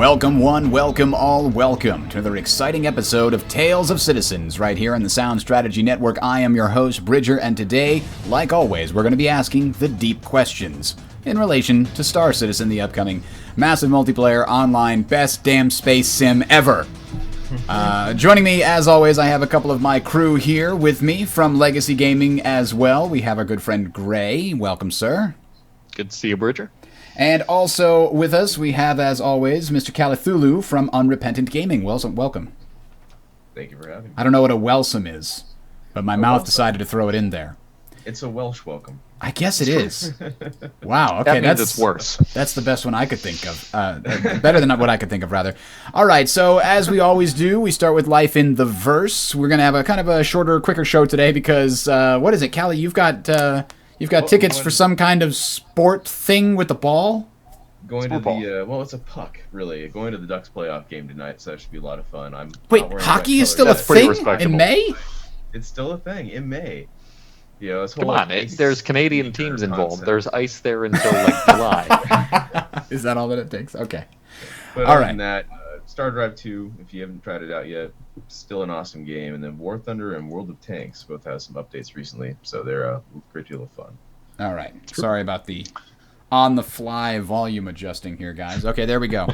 Welcome one, welcome all, welcome to another exciting episode of Tales of Citizens right here on the Sound Strategy Network. I am your host, Bridger, and today, like always, we're going to be asking the deep questions in relation to Star Citizen, the upcoming massive multiplayer online best damn space sim ever. Joining me, as always, I have a couple of my crew here with me from Legacy Gaming as well. We have our good friend Gray. Welcome, sir. Good to see you, Bridger. And also with us, we have, as always, Mr. Calathulu from Unrepentant Gaming. Welcome. Thank you for having me. I don't know what a welsome is, but my mouth decided to throw it in there. It's a Welsh welcome. I guess it is. Wow, okay, that means it's worse. That's the best one I could think of. Better than what I could think of, rather. All right, so as we always do, we start with Life in the Verse. We're going to have a kind of a shorter, quicker show today because, what is it, Callie? You've got tickets for some kind of sport thing with the ball? Going to the, it's a puck, really. Going to the Ducks playoff game tonight, so that should be a lot of fun. Wait, hockey is still a thing in May? It's still a thing in May. You know, Come on, there's Canadian teams involved. There's ice there until, like, July. Is that all that it takes? Okay. But all other right. than that, Star Drive 2, if you haven't tried it out yet, still an awesome game. And then War Thunder and World of Tanks both have some updates recently, so they're a great deal of fun. All right. Sorry about the on-the-fly volume adjusting here, guys. Okay, there we go.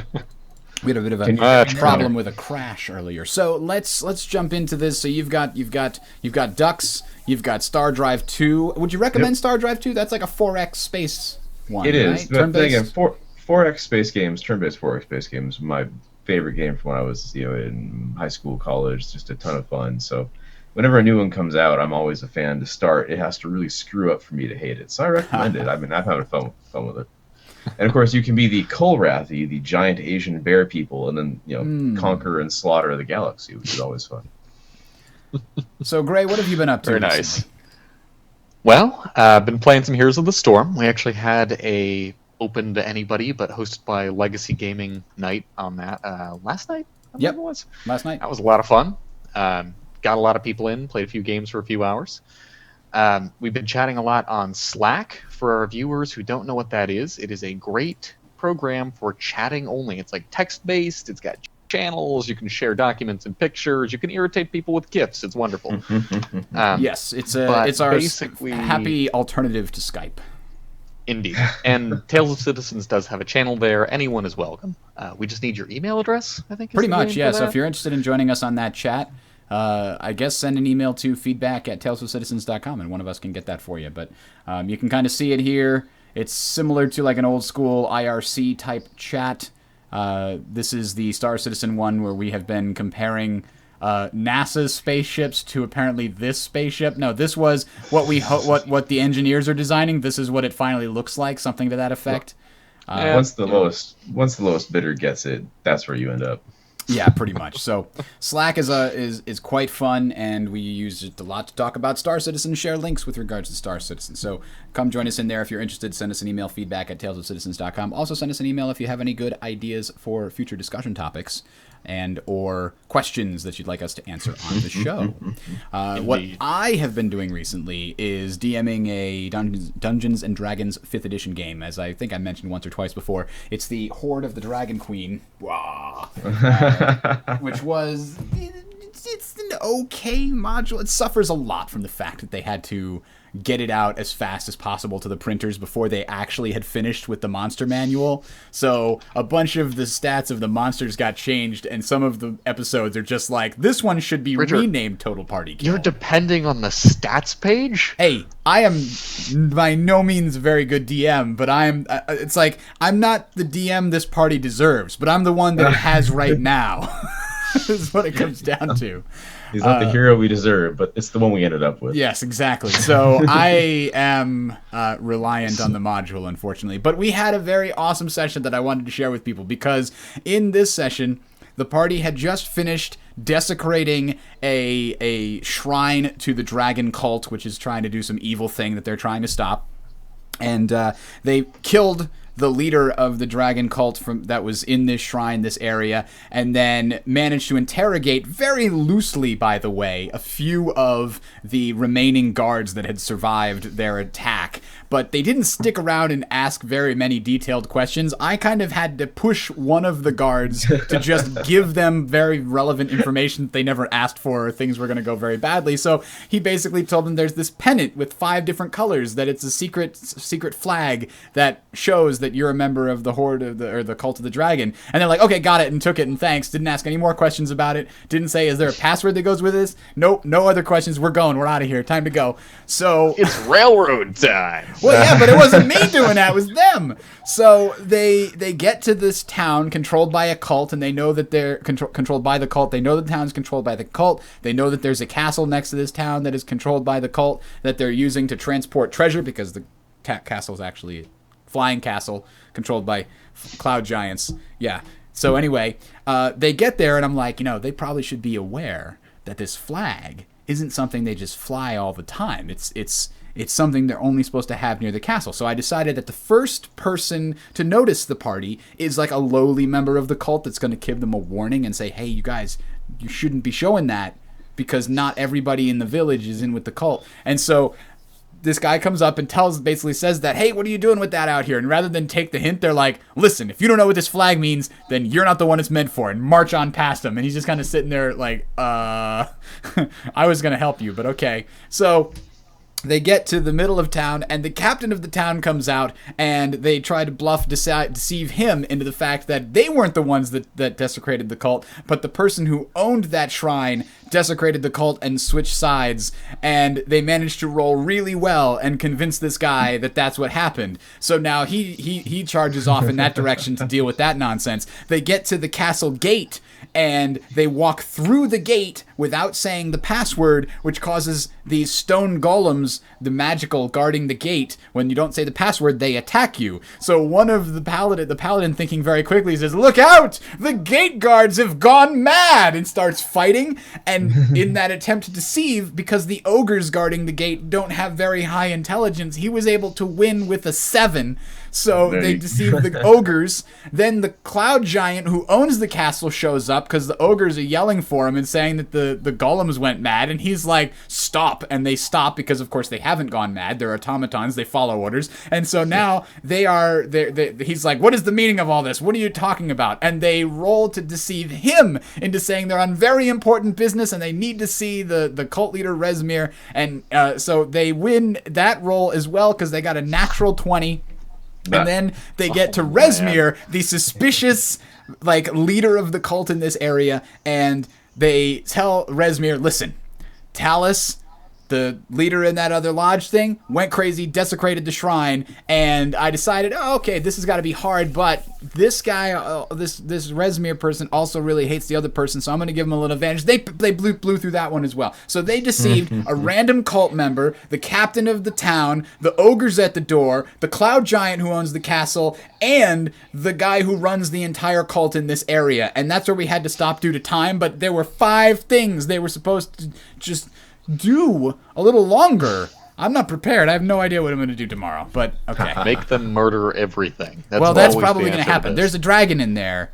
We had a bit of a problem with a crash earlier. So let's jump into this. So you've got Ducks, you've got Star Drive 2. Would you recommend Star Drive 2? That's like a 4X space one. It is. Right? But again, 4X space games, turn-based 4X space games, my favorite game from when I was in high school, college. Just a ton of fun. So whenever a new one comes out, I'm always a fan to start. It has to really screw up for me to hate it. So I recommend it. I'm having fun with it. And of course, you can be the Kolrathi, the giant Asian bear people, and then conquer and slaughter the galaxy, which is always fun. So, Gray, what have you been up to? Very nice. Well, I've been playing some Heroes of the Storm. We actually had a open to anybody, but hosted by Legacy Gaming night on that last night. Yep, it was last night. That was a lot of fun. Got a lot of people in, played a few games for a few hours. We've been chatting a lot on Slack. For our viewers who don't know what that is, it is a great program for chatting only. It's like text-based. It's got channels. You can share documents and pictures. You can irritate people with GIFs. It's wonderful. Yes, it's our basically happy alternative to Skype. Indeed. And Tales of Citizens does have a channel there. Anyone is welcome. We just need your email address, I think. Pretty much, yeah. So if you're interested in joining us on that chat, I guess send an email to feedback@talesofcitizens.com and one of us can get that for you. But you can kind of see it here. It's similar to like an old school IRC type chat. This is the Star Citizen one where we have been comparing NASA's spaceships to apparently this spaceship. No, this was what what the engineers are designing. This is what it finally looks like, something to that effect. Once the lowest bidder gets it, that's where you end up. Yeah, pretty much. So Slack is quite fun, and we use it a lot to talk about Star Citizen and share links with regards to Star Citizen. So come join us in there if you're interested. Send us an email, feedback@talesofcitizens.com. Also send us an email if you have any good ideas for future discussion topics and or questions that you'd like us to answer on the show. What I have been doing recently is DMing a Dungeons & Dragons 5th edition game, as I think I mentioned once or twice before. It's the Horde of the Dragon Queen, which was... It's an okay module. It suffers a lot from the fact that they had to get it out as fast as possible to the printers before they actually had finished with the monster manual. So a bunch of the stats of the monsters got changed, and some of the episodes are just like, this one should be renamed Total Party Kill. You're depending on the stats page? Hey, I am by no means a very good DM, but it's like, I'm not the DM this party deserves, but I'm the one that it has right now. Is what it comes down to. He's not the hero we deserve, but it's the one we ended up with. Yes, exactly. So I am reliant on the module, unfortunately. But we had a very awesome session that I wanted to share with people, because in this session, the party had just finished desecrating a shrine to the dragon cult, which is trying to do some evil thing that they're trying to stop. And they killed the leader of the dragon cult that was in this shrine, this area, and then managed to interrogate, very loosely by the way, a few of the remaining guards that had survived their attack. but they didn't stick around and ask very many detailed questions. I kind of had to push one of the guards to just give them very relevant information that they never asked for, or things were going to go very badly. So he basically told them there's this pennant with 5 different colors, that it's a secret flag that shows that you're a member of the Horde of the Cult of the Dragon. And they're like, okay, got it, and took it, and thanks. Didn't ask any more questions about it. Didn't say, is there a password that goes with this? Nope, no other questions. We're going. We're out of here. Time to go. So It's railroad time. well, yeah, but it wasn't me doing that. It was them. So they get to this town controlled by a cult, and they know that they're controlled by the cult. They know the town's controlled by the cult. They know that there's a castle next to this town that is controlled by the cult that they're using to transport treasure, because the castle is actually a flying castle controlled by cloud giants. Yeah. So anyway, they get there, and I'm like, they probably should be aware that this flag isn't something they just fly all the time. It's something they're only supposed to have near the castle. So I decided that the first person to notice the party is like a lowly member of the cult that's going to give them a warning and say, hey, you guys, you shouldn't be showing that, because not everybody in the village is in with the cult. And so this guy comes up and basically says that, hey, what are you doing with that out here? And rather than take the hint, they're like, listen, if you don't know what this flag means, then you're not the one it's meant for, and march on past him. And he's just kind of sitting there like, I was going to help you, but okay. So they get to the middle of town, and the captain of the town comes out, and they try to deceive him into the fact that they weren't the ones that desecrated the cult, but the person who owned that shrine desecrated the cult and switched sides, and they managed to roll really well and convince this guy that that's what happened. So now he charges off in that direction to deal with that nonsense. They get to the castle gate, and they walk through the gate without saying the password, which causes these stone golems, the magical guarding the gate, when you don't say the password, they attack you. So one of the paladin thinking very quickly says, look out! The gate guards have gone mad! And starts fighting. And in that attempt to deceive, because the ogres guarding the gate don't have very high intelligence, he was able to win with a 7. So they deceive the ogres. Then the cloud giant who owns the castle shows up, because the ogres are yelling for him and saying that the golems went mad. And he's like, stop. And they stop because, of course, they haven't gone mad. They're automatons. They follow orders. And so now he's like, what is the meaning of all this? What are you talking about? And they roll to deceive him into saying they're on very important business and they need to see the cult leader Rezmir. And so they win that roll as well, because they got a natural 20. And then they get to Rezmir, the suspicious leader of the cult in this area, and they tell Rezmir, listen, Talus, the leader in that other lodge thing, went crazy, desecrated the shrine, and I decided, okay, this has got to be hard, but this guy, this Rezmir person also really hates the other person, so I'm going to give him a little advantage. They blew through that one as well. So they deceived a random cult member, the captain of the town, the ogres at the door, the cloud giant who owns the castle, and the guy who runs the entire cult in this area. And that's where we had to stop due to time, but there were 5 things they were supposed to just do a little longer. I'm not prepared. I have no idea what I'm going to do tomorrow, but okay. Make them murder everything. That's probably going to happen. There's a dragon in there.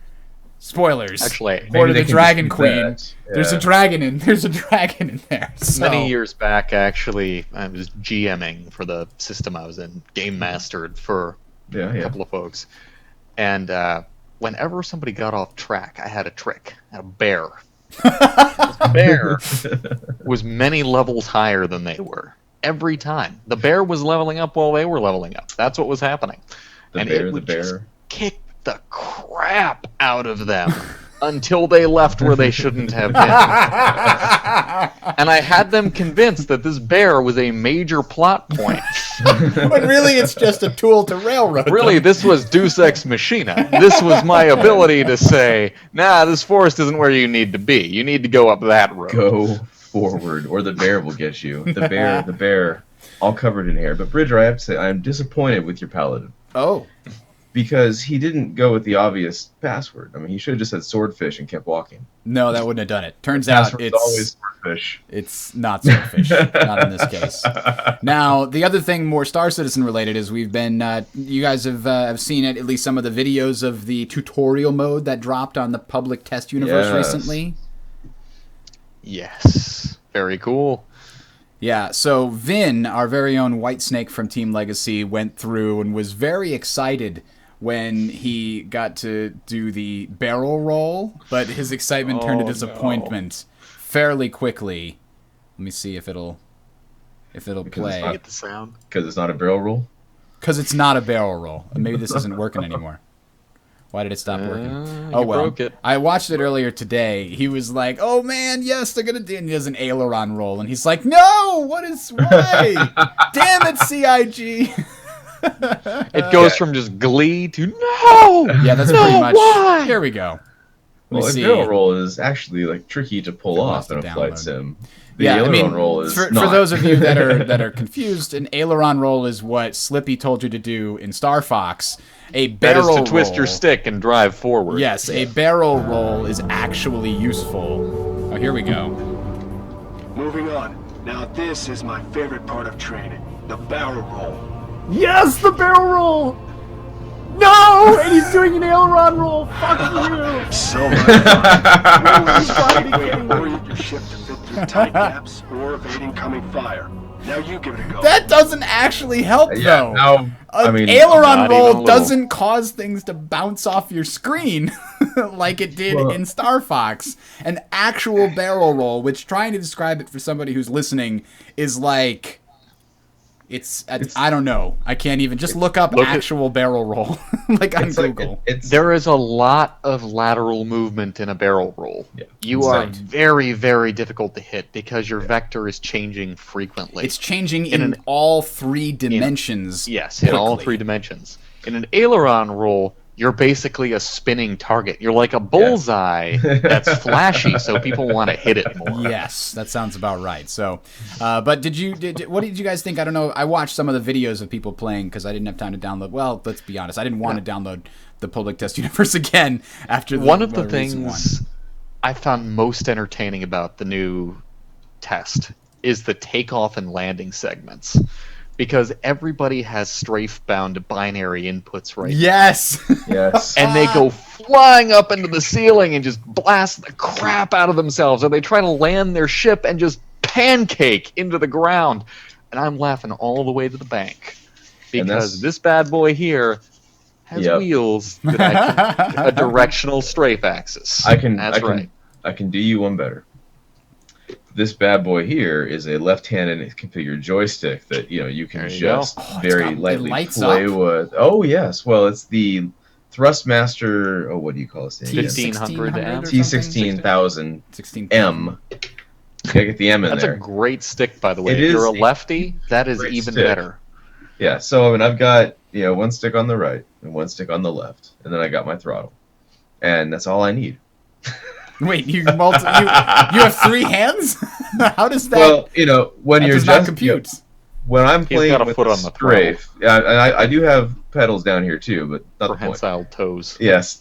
Spoilers. Actually, Horde of the Dragon Queen. Yeah. There's a dragon in there. So. Many years back, actually, I was GMing for the system I was in, game mastered for a couple of folks, and whenever somebody got off track, I had a trick. I had a bear. The bear was many levels higher than they were. Every time. The bear was leveling up while they were leveling up. That's what was happening. It would just kick the crap out of them until they left where they shouldn't have been. And I had them convinced that this bear was a major plot point. When really it's just a tool to railroad Really, them. this was Deus Ex Machina. This was my ability to say, nah, this forest isn't where you need to be. You need to go up that road. Go forward, or the bear will get you. The bear, all covered in hair. But Bridger, I have to say, I'm disappointed with your paladin. Oh. Because he didn't go with the obvious password. I mean, he should have just said swordfish and kept walking. No, that wouldn't have done it. Turns out it's always swordfish. It's not swordfish. Not in this case. Now, the other thing more Star Citizen related is we've been, you guys have seen it, at least some of the videos of the tutorial mode that dropped on the public test universe recently. Yes. Very cool. Yeah, so Vin, our very own White Snake from Team Legacy, went through and was very excited when he got to do the barrel roll, but his excitement turned to disappointment fairly quickly. Let me see if it'll play. Get the sound. Because it's not a barrel roll? Because it's not a barrel roll. Maybe this isn't working anymore. Why did it stop working? Oh, you well. broke it. I watched it earlier today. He was like, oh, man, yes, they're going to do it. And he does an aileron roll. And he's like, no, why? Damn it, CIG. It goes from just glee to no! Yeah, that's no, pretty much. Why? Here we go. Well, a barrel roll is actually like tricky to pull off in a flight sim. The aileron roll is for not. those of you that are confused, an aileron roll is what Slippy told you to do in Star Fox. A barrel that is to twist roll, your stick and drive forward. Yes, a barrel roll is actually useful. Oh, here we go. Moving on. Now this is my favorite part of training, the barrel roll. Yes, the barrel roll! No! And he's doing an aileron roll! Fuck you! So much fun. Rolling is a great way to orient your ship to fit through tight gaps or evade incoming fire. Now you give it a go. That doesn't actually help, though. Now, I An mean, aileron not even a roll little. doesn't cause things to bounce off your screen like it did in Star Fox. An actual barrel roll, which trying to describe it for somebody who's listening is like... It's I don't know. I can't even just look up actual barrel roll like on Google. There is a lot of lateral movement in a barrel roll. Yeah, you are right. very, very difficult to hit because your vector is changing frequently. It's changing in all three dimensions. Yes, in all quickly. 3 dimensions. In an aileron roll, you're basically a spinning target. You're like a bullseye that's flashy, so people want to hit it more. Yes, that sounds about right. So, but what did you guys think? I don't know. I watched some of the videos of people playing because I didn't have time to download. Well, let's be honest. I didn't want to download the Public Test Universe again after One of the recent things I found most entertaining about the new test is the takeoff and landing segments. Because everybody has strafe-bound binary inputs right now. Yes. Yes. And they go flying up into the ceiling and just blast the crap out of themselves. Or they try to land their ship and just pancake into the ground. And I'm laughing all the way to the bank. Because this bad boy here has wheels that I can, a directional strafe axis. I can do you one better. This bad boy here is a left-handed configured joystick that you can just very lightly play with. Oh yes, well it's the Thrustmaster. Oh, what do you call this thing? 1500 M. T16000 M. You gotta get the M in That's there. a great stick, by the way. It If is you're a a lefty, that is even stick. better. Yeah. So I mean, I've got one stick on the right and one stick on the left, and then I got my throttle, and that's all I need. Wait, you have 3 hands? How does that? Well, when that you're does not compute. When I'm He's playing got a with foot the on the strafe, and I do have pedals down here too, but not the point. Prehensile toes. Yes.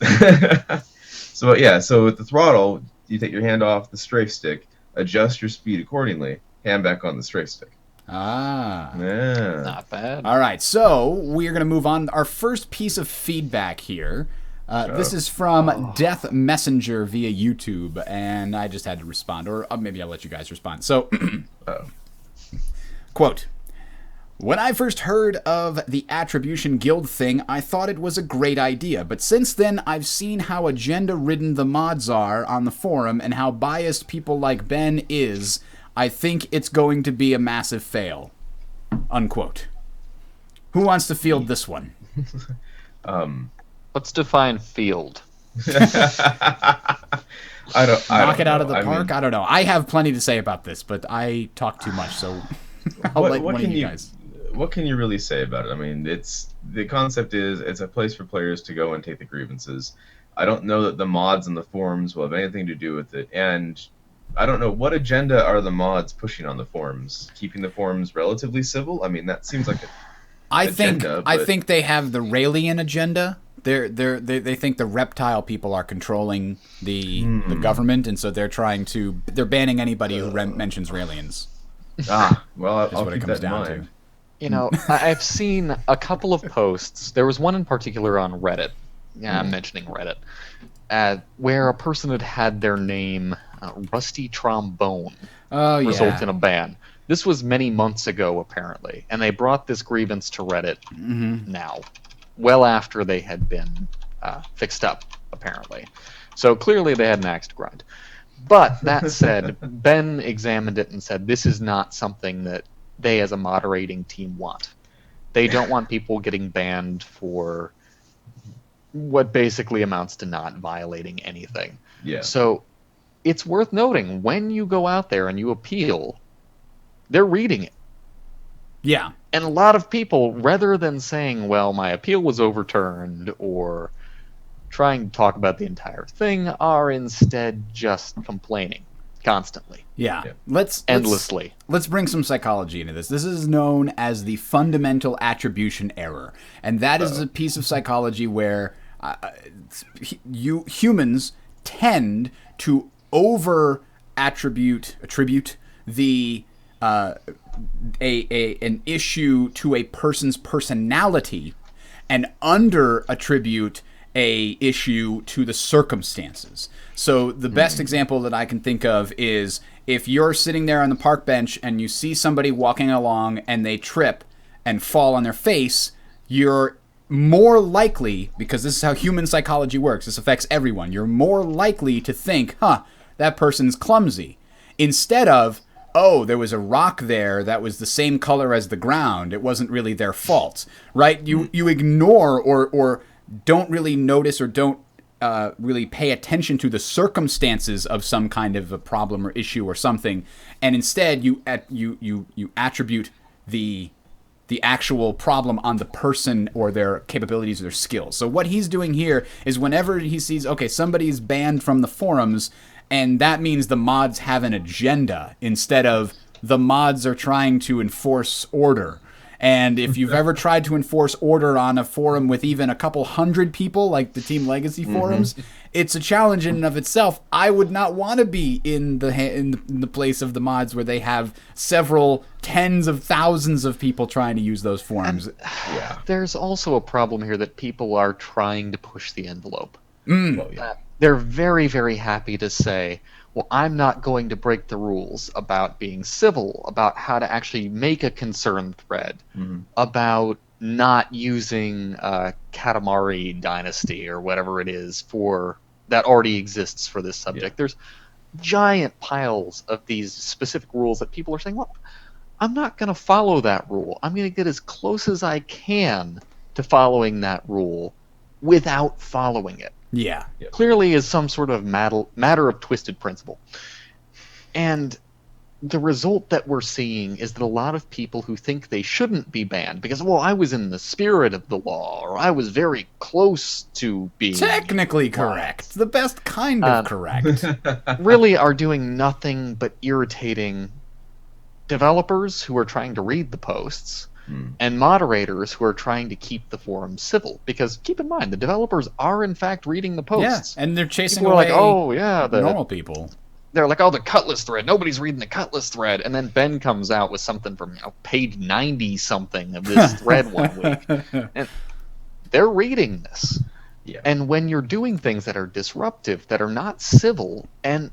So with the throttle, you take your hand off the strafe stick, adjust your speed accordingly, hand back on the strafe stick. Ah. Yeah. Not bad. All right, so we're going to move on. Our first piece of feedback here. This is from Death Messenger via YouTube, and I just had to respond, or maybe I'll let you guys respond. So, quote, when I first heard of the Attribution Guild thing, I thought it was a great idea, but since then I've seen how agenda-ridden the mods are on the forum and how biased people like Ben is. I think it's going to be a massive fail. Unquote. Who wants to field this one? Let's define field. I don't Knock it out of the know. park? I don't know. I have plenty to say about this, but I talk too much, so I'll let one of you guys. What can you really say about it? I mean, the concept is it's a place for players to go and take the grievances. I don't know that the mods and the forums will have anything to do with it, and I don't know what agenda are the mods pushing on the forums. Keeping the forums relatively civil? I mean, that seems like I think they have the Raelian agenda. They think the reptile people are controlling the government, and so they're banning anybody who mentions Raelians. Well, I'll what it keep comes that in down mind. to. I've seen a couple of posts. There was one in particular on Reddit. Yeah, I'm mentioning Reddit. Where a person had their name rusty trombone Oh yeah. result in a ban. This was many months ago, apparently, and they brought this grievance to Reddit now, well after they had been fixed up, apparently. So clearly they had an axe to grind. But that said, Ben examined it and said this is not something that they as a moderating team want. They don't want people getting banned for what basically amounts to not violating anything. Yeah. So it's worth noting, when you go out there and you appeal, they're reading it. Yeah. And a lot of people, rather than saying, well, my appeal was overturned, or trying to talk about the entire thing, are instead just complaining constantly, Yeah. Yeah. Let's endlessly. Let's bring some psychology into this. This is known as the fundamental attribution error, and that is a piece of psychology where humans tend to attribute the an issue to a person's personality, and under attribute a issue to the circumstances. So the best example that I can think of is if you're sitting there on the park bench and you see somebody walking along and they trip and fall on their face, you're more likely, because this is how human psychology works, this affects everyone, you're more likely to think, that person's clumsy, instead of, oh, there was a rock there that was the same color as the ground, it wasn't really their fault, right? You ignore or don't really notice or don't really pay attention to the circumstances of some kind of a problem or issue or something, and instead you attribute the actual problem on the person or their capabilities or their skills. So what he's doing here is whenever he sees, okay, somebody's banned from the forums, and that means the mods have an agenda instead of the mods are trying to enforce order. And if you've ever tried to enforce order on a forum with even a couple hundred people, like the Team Legacy forums, it's a challenge in and of itself. I would not want to be in the place of the mods where they have several tens of thousands of people trying to use those forums. Yeah. There's also a problem here that people are trying to push the envelope. Well, yeah. They're very, very happy to say, well, I'm not going to break the rules about being civil, about how to actually make a concern thread, about not using Katamari Dynasty or whatever it is for that already exists for this subject. There's giant piles of these specific rules that people are saying, well, I'm not going to follow that rule. I'm going to get as close as I can to following that rule without following it. Yeah. Clearly is some sort of matter of twisted principle. And the result that we're seeing is that a lot of people who think they shouldn't be banned because, well, I was in the spirit of the law, or I was very close to being Technically correct. The best kind of correct. really are doing nothing but irritating developers who are trying to read the posts and moderators who are trying to keep the forum civil. Because keep in mind, the developers are in fact reading the posts. Yeah, and they're chasing People are away like, oh yeah, normal people. They're like, oh, the Cutlass thread. Nobody's reading the Cutlass thread. And then Ben comes out with something from page 90 something of this thread one week, and they're reading this. Yeah. And when you're doing things that are disruptive, that are not civil, and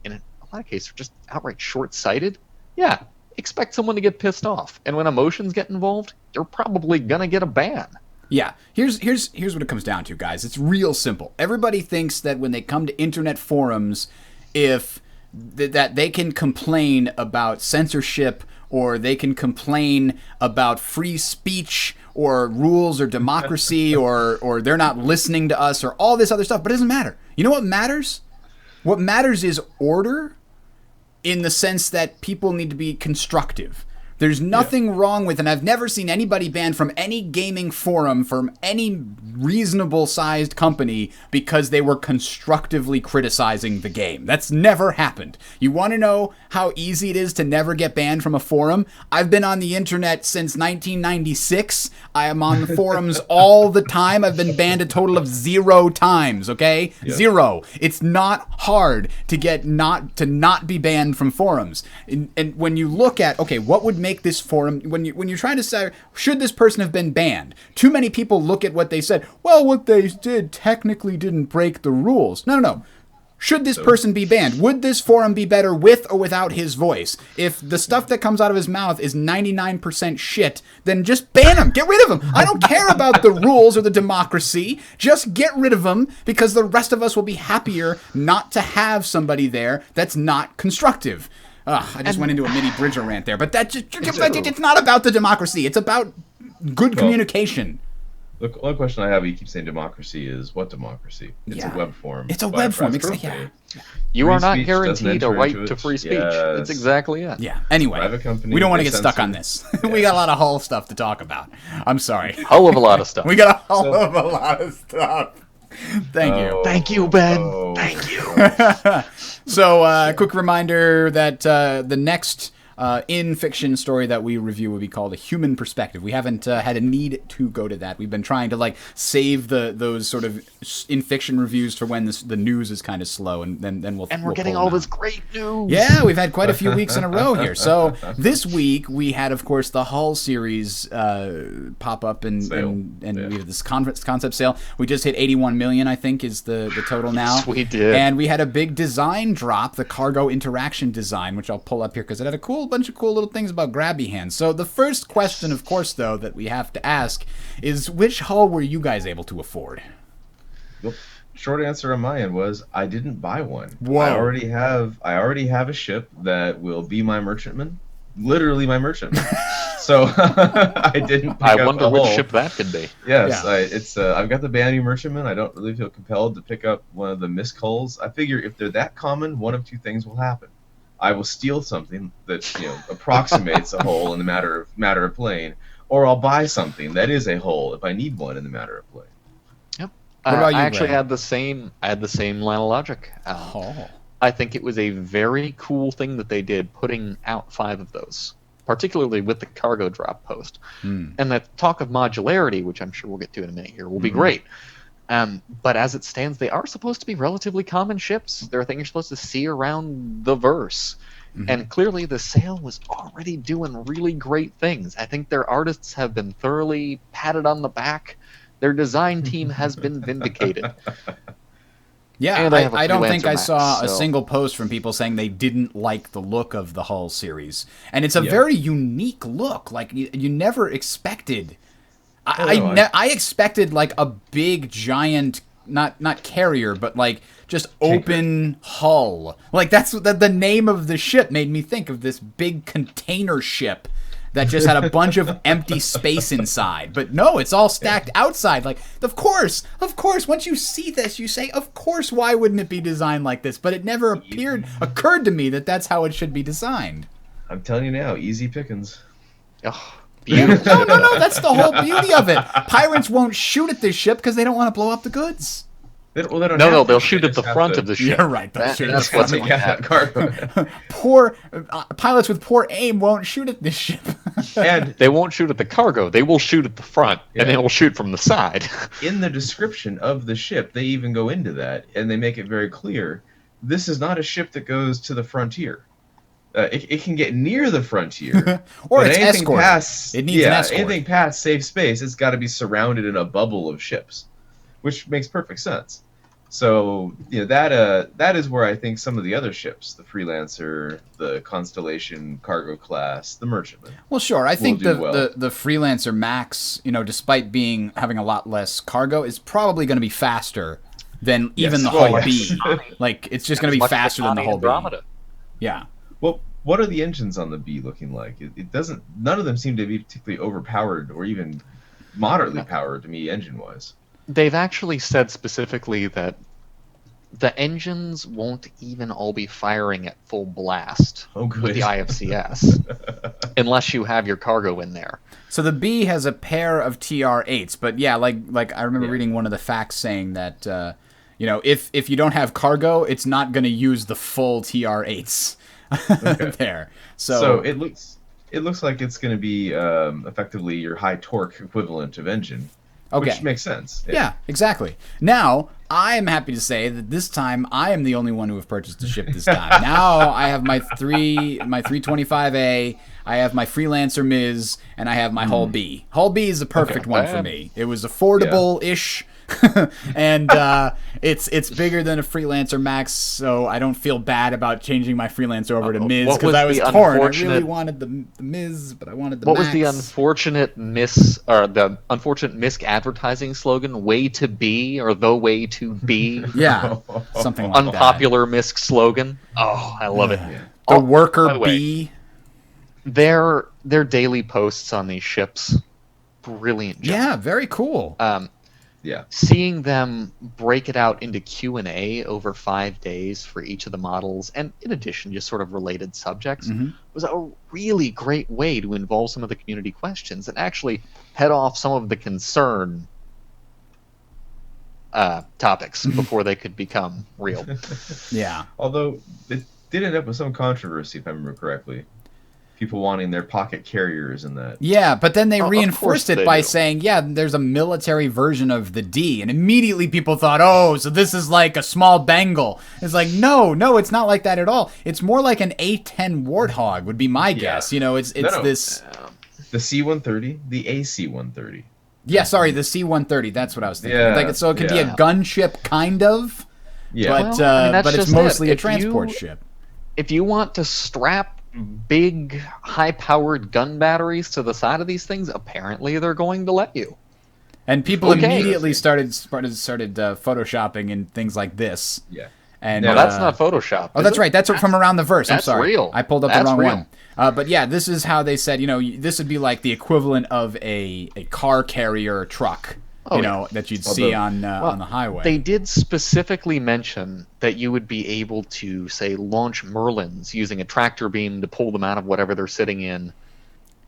in a lot of cases are just outright short-sighted, yeah, expect someone to get pissed off. And when emotions get involved, you're probably gonna get a ban. Yeah, here's what it comes down to, guys. It's real simple. Everybody thinks that when they come to internet forums, if that they can complain about censorship, or they can complain about free speech or rules or democracy, or they're not listening to us, or all this other stuff, but it doesn't matter. You know what matters? What matters is order, in the sense that people need to be constructive. There's nothing wrong with, and I've never seen anybody banned from any gaming forum from any reasonable sized company because they were constructively criticizing the game. That's never happened. You want to know how easy it is to never get banned from a forum? I've been on the internet since 1996. I am on the forums all the time. I've been banned a total of 0 times, okay? Yeah. 0. It's not hard to not be banned from forums. And when you look at, okay, what would make this forum, when you're trying to say, should this person have been banned? Too many people look at what they said. Well, what they did technically didn't break the rules. No. Should this person be banned? Would this forum be better with or without his voice? If the stuff that comes out of his mouth is 99% shit, then just ban him. Get rid of him. I don't care about the rules or the democracy. Just get rid of him, because the rest of us will be happier not to have somebody there that's not constructive. I just went into a mini Bridger rant there, but it's not about the democracy. It's about good communication. The one question I have, you keep saying democracy, is what democracy? It's a web form. It's a web form. Yeah. You Free are not speech guaranteed a doesn't enter right into to it. free speech. Yes. That's exactly it. Yeah. Anyway, Private company, we don't want to they get stuck on censor. this. We got a lot of Hull stuff to talk about. I'm sorry. Hell of a lot of stuff. We got a hell of a lot of stuff. Thank you. Thank you, Ben. Oh. Thank you. So, quick reminder that the next in-fiction story that we review will be called A Human Perspective. We haven't had a need to go to that. We've been trying to save those sort of in-fiction reviews for when the news is kind of slow, and then we'll. And we're we'll getting pull all them this great news. Yeah, we've had quite a few weeks in a row here. So this week we had, of course, the Hull series pop up, and we have this concept sale. We just hit 81 million, I think, is the total now. Yes, we did. And we had a big design drop, the cargo interaction design, which I'll pull up here because it had a bunch of cool little things about grabby hands. So the first question, of course, though, that we have to ask is, which Hull were you guys able to afford? The short answer on my end was I didn't buy one. Whoa. I already have a ship that will be my merchantman, literally my merchantman. So I didn't. Pick I up wonder a which hull. ship that could be. Yes, Yeah. I've got the Banu merchantman. I don't really feel compelled to pick up one of the Misk hulls. I figure if they're that common, one of two things will happen. I will steal something that approximates a hole in the matter of playing, or I'll buy something that is a hole if I need one in the matter of play. Yep. What about you, I actually Greg? had the same line of logic. I think it was a very cool thing that they did, putting out 5 of those, particularly with the cargo drop post. And the talk of modularity, which I'm sure we'll get to in a minute here, will be great. But as it stands, they are supposed to be relatively common ships. They're a thing you're supposed to see around the verse. And clearly the sale was already doing really great things. I think their artists have been thoroughly patted on the back. Their design team has been vindicated. Yeah, And I have a I don't think freelancer I Max, saw a so- single post from people saying they didn't like the look of the Hull series. And it's a very unique look. Like, you never expected... I expected, like, a big, giant, not carrier, but, like, just open hull. Like, that's the name of the ship made me think of this big container ship that just had a bunch of empty space inside. But no, it's all stacked outside. Like, of course, once you see this, you say, of course, why wouldn't it be designed like this? But it never occurred to me that that's how it should be designed. I'm telling you now, easy pickings. Oh, beautiful. No, that's the whole beauty of it. Pirates won't shoot at this ship because they don't want to blow up the goods. They don't No, have to. they'll shoot They at the just have front to- of the ship. You're right. They'll shoot at That's the what's front. going to happen. cargo. Poor pilots with poor aim won't shoot at this ship. And They won't shoot at the cargo. They will shoot at the front, and they will shoot from the side. in the description of the ship, they even go into that, and they make it very clear, this is not a ship that goes to the frontier. It can get near the frontier, Or but it's anything escorted. past, It needs an escort. anything past safe space, it's got to be surrounded in a bubble of ships, which makes perfect sense. So that is where I think some of the other ships, the Freelancer, the Constellation cargo class, the Merchantman. Well, sure. I think do well. the Freelancer Max, despite having a lot less cargo, is probably going to be faster than even the Hull B. Like, it's just going to be Much faster than the Hull B. Andromeda. Yeah. Well, what are the engines on the B looking like? It doesn't. None of them seem to be particularly overpowered or even moderately powered to me, engine-wise. They've actually said specifically that the engines won't even all be firing at full blast Oh, with good. the IFCS, unless you have your cargo in there. So the B has a pair of TR-8s, but yeah, like I remember reading one of the facts saying that if you don't have cargo, it's not going to use the full TR-8s there. So it looks like it's going to be effectively your high torque equivalent of engine. Okay. Which makes sense. Yeah, exactly. Now, I am happy to say that this time I am the only one who have purchased the ship this time. Now I have my 325A, I have my Freelancer Miz, and I have my Hull B. Hull B is the perfect one for me. It was affordable-ish. and it's bigger than a freelancer max, so I don't feel bad about changing my freelancer over to Miz what because was I was the torn. I really unfortunate- wanted the Miz, but I wanted the What max. was the unfortunate MISC advertising slogan? Way to be, or the way to be? Yeah, something like Unpopular MISC slogan. Oh, I love it. that. The Oh, worker by the way, bee. Their daily posts on these ships, brilliant job. Yeah, very cool. Yeah. Seeing them break it out into Q&A over 5 days for each of the models, and in addition, just sort of related subjects, was a really great way to involve some of the community questions and actually head off some of the concern topics before they could become real. Yeah. Although it did end up with some controversy, if I remember correctly. People wanting their pocket carriers and that. Yeah, but then they of reinforced course it they by do. saying, yeah, there's a military version of the D. And immediately people thought, oh, so this is like a small Bengal. It's like, no, it's not like that at all. It's more like an A-10 Warthog would be my guess. You know, it's No. this... The C-130, the AC-130. Yeah, sorry, the C-130. That's what I was thinking. Yeah, Like, so it could be a yeah. gunship, kind of, Yeah. but Well, I mean, that's but it's just it. mostly a If transport you- ship. If you want to strap big, high-powered gun batteries to the side of these things, apparently they're going to let you. And people Okay. immediately started photoshopping and things like this. Yeah. And No, Well, that's uh, not Photoshop. Oh, is that's it? right. That's from around the verse. I'm that's sorry. real. I pulled up That's the wrong real. one. But yeah, this is how they said, this would be like the equivalent of a car carrier truck, Oh, that you'd see on the highway. They did specifically mention that you would be able to, say, launch Merlins using a tractor beam to pull them out of whatever they're sitting in,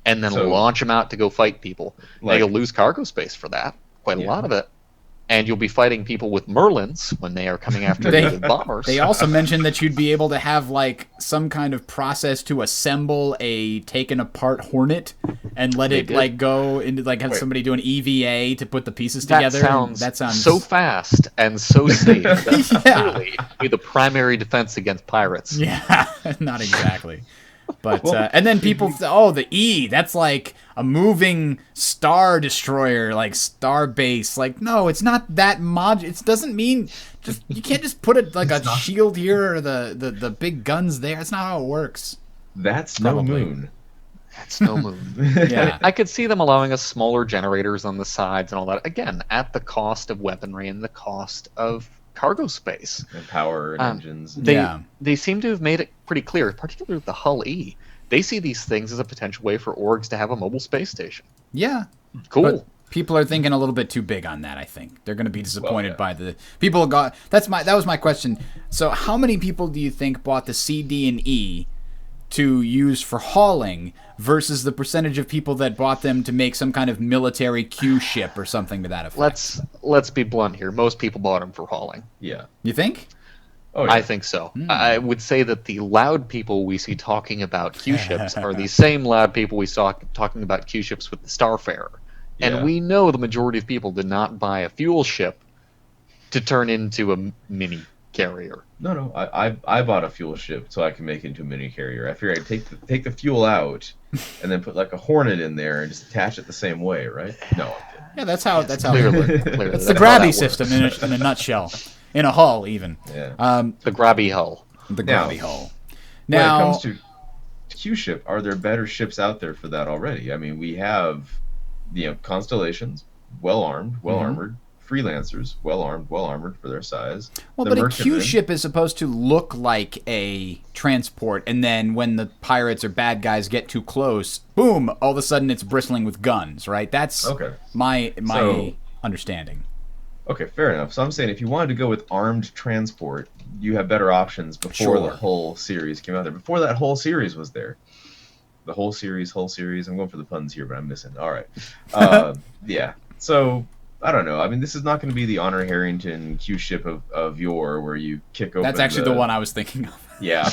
and then So- launch them out to go fight people. Now, Like- you'll lose cargo space for that, quite a Yeah. lot of it. And you'll be fighting people with Merlins when they are coming after They- the bombers. They also mentioned that you'd be able to have like some kind of process to assemble a taken apart Hornet and let it did. like go into like have somebody do an EVA to put the pieces that together. sounds, That sounds so fast and so safe. That's Yeah. clearly be the primary defense against pirates. Yeah, not exactly. But and then people, the E, that's like a moving star destroyer, like star base. Like, no, it's not that It doesn't mean just you can't just put it like a shield here or the big guns there. That's not how it works. That's no Probably. moon. That's no moon. Yeah. I could see them allowing us smaller generators on the sides and all that. Again, at the cost of weaponry and the cost of cargo space. And power and engines. They seem to have made it pretty clear, particularly with the Hull E. They see these things as a potential way for orgs to have a mobile space station. Yeah. Cool. But people are thinking a little bit too big on that, I think. They're going to be disappointed yeah. by the people that was my question. So, how many people do you think bought the C, D, and E to use for hauling versus the percentage of people that bought them to make some kind of military Q ship or something to that effect? Let's be blunt here. Most people bought them for hauling. Yeah. You think? Oh, yeah. I think so. I would say that the loud people we see talking about Q ships are the same loud people we saw talking about Q ships with the Starfarer. Yeah. And we know the majority of people did not buy a fuel ship to turn into a mini carrier. No. I bought a fuel ship so I can make it into a mini carrier. I figured I'd take the fuel out and then put like a Hornet in there and just attach it the same way, right? No. Yeah, that's how. Clearly, It's the that's how that grabby works. system in a nutshell, in a hull even. Yeah. The grabby hull. The Now- grabby hull. When Now, it comes to Q ship, are there better ships out there for that already? I mean, we have, Constellations, well armed, well armored. Freelancers, well armed, well armored for their size. well, The but a Q merchantmen- ship is supposed to look like a transport, and then when the pirates or bad guys get too close, boom! All of a sudden, it's bristling with guns. Right? That's Okay. my So- understanding. Okay, fair enough. So I'm saying if you wanted to go with armed transport, you have better options before the Sure. whole series came out there. Before that whole series was there. The whole series. I'm going for the puns here, but I'm missing. All right. Yeah. So I don't know. I mean, this is not going to be the Honor Harrington Q ship of yore, where you kick open. That's actually the one I was thinking of. Yeah.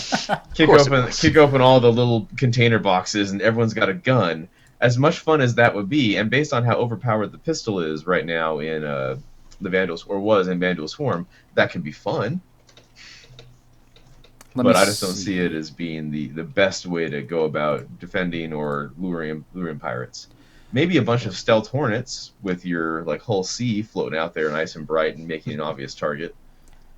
Kick course it open was. kick open all the little container boxes and everyone's got a gun. As much fun as that would be, and based on how overpowered the pistol is right now in the Vandals, or was in Vandal Swarm, that can be fun. But I just don't see it as being the best way to go about defending or luring pirates. maybe a bunch of stealth hornets with your like Hull C floating out there nice and bright and making an obvious target.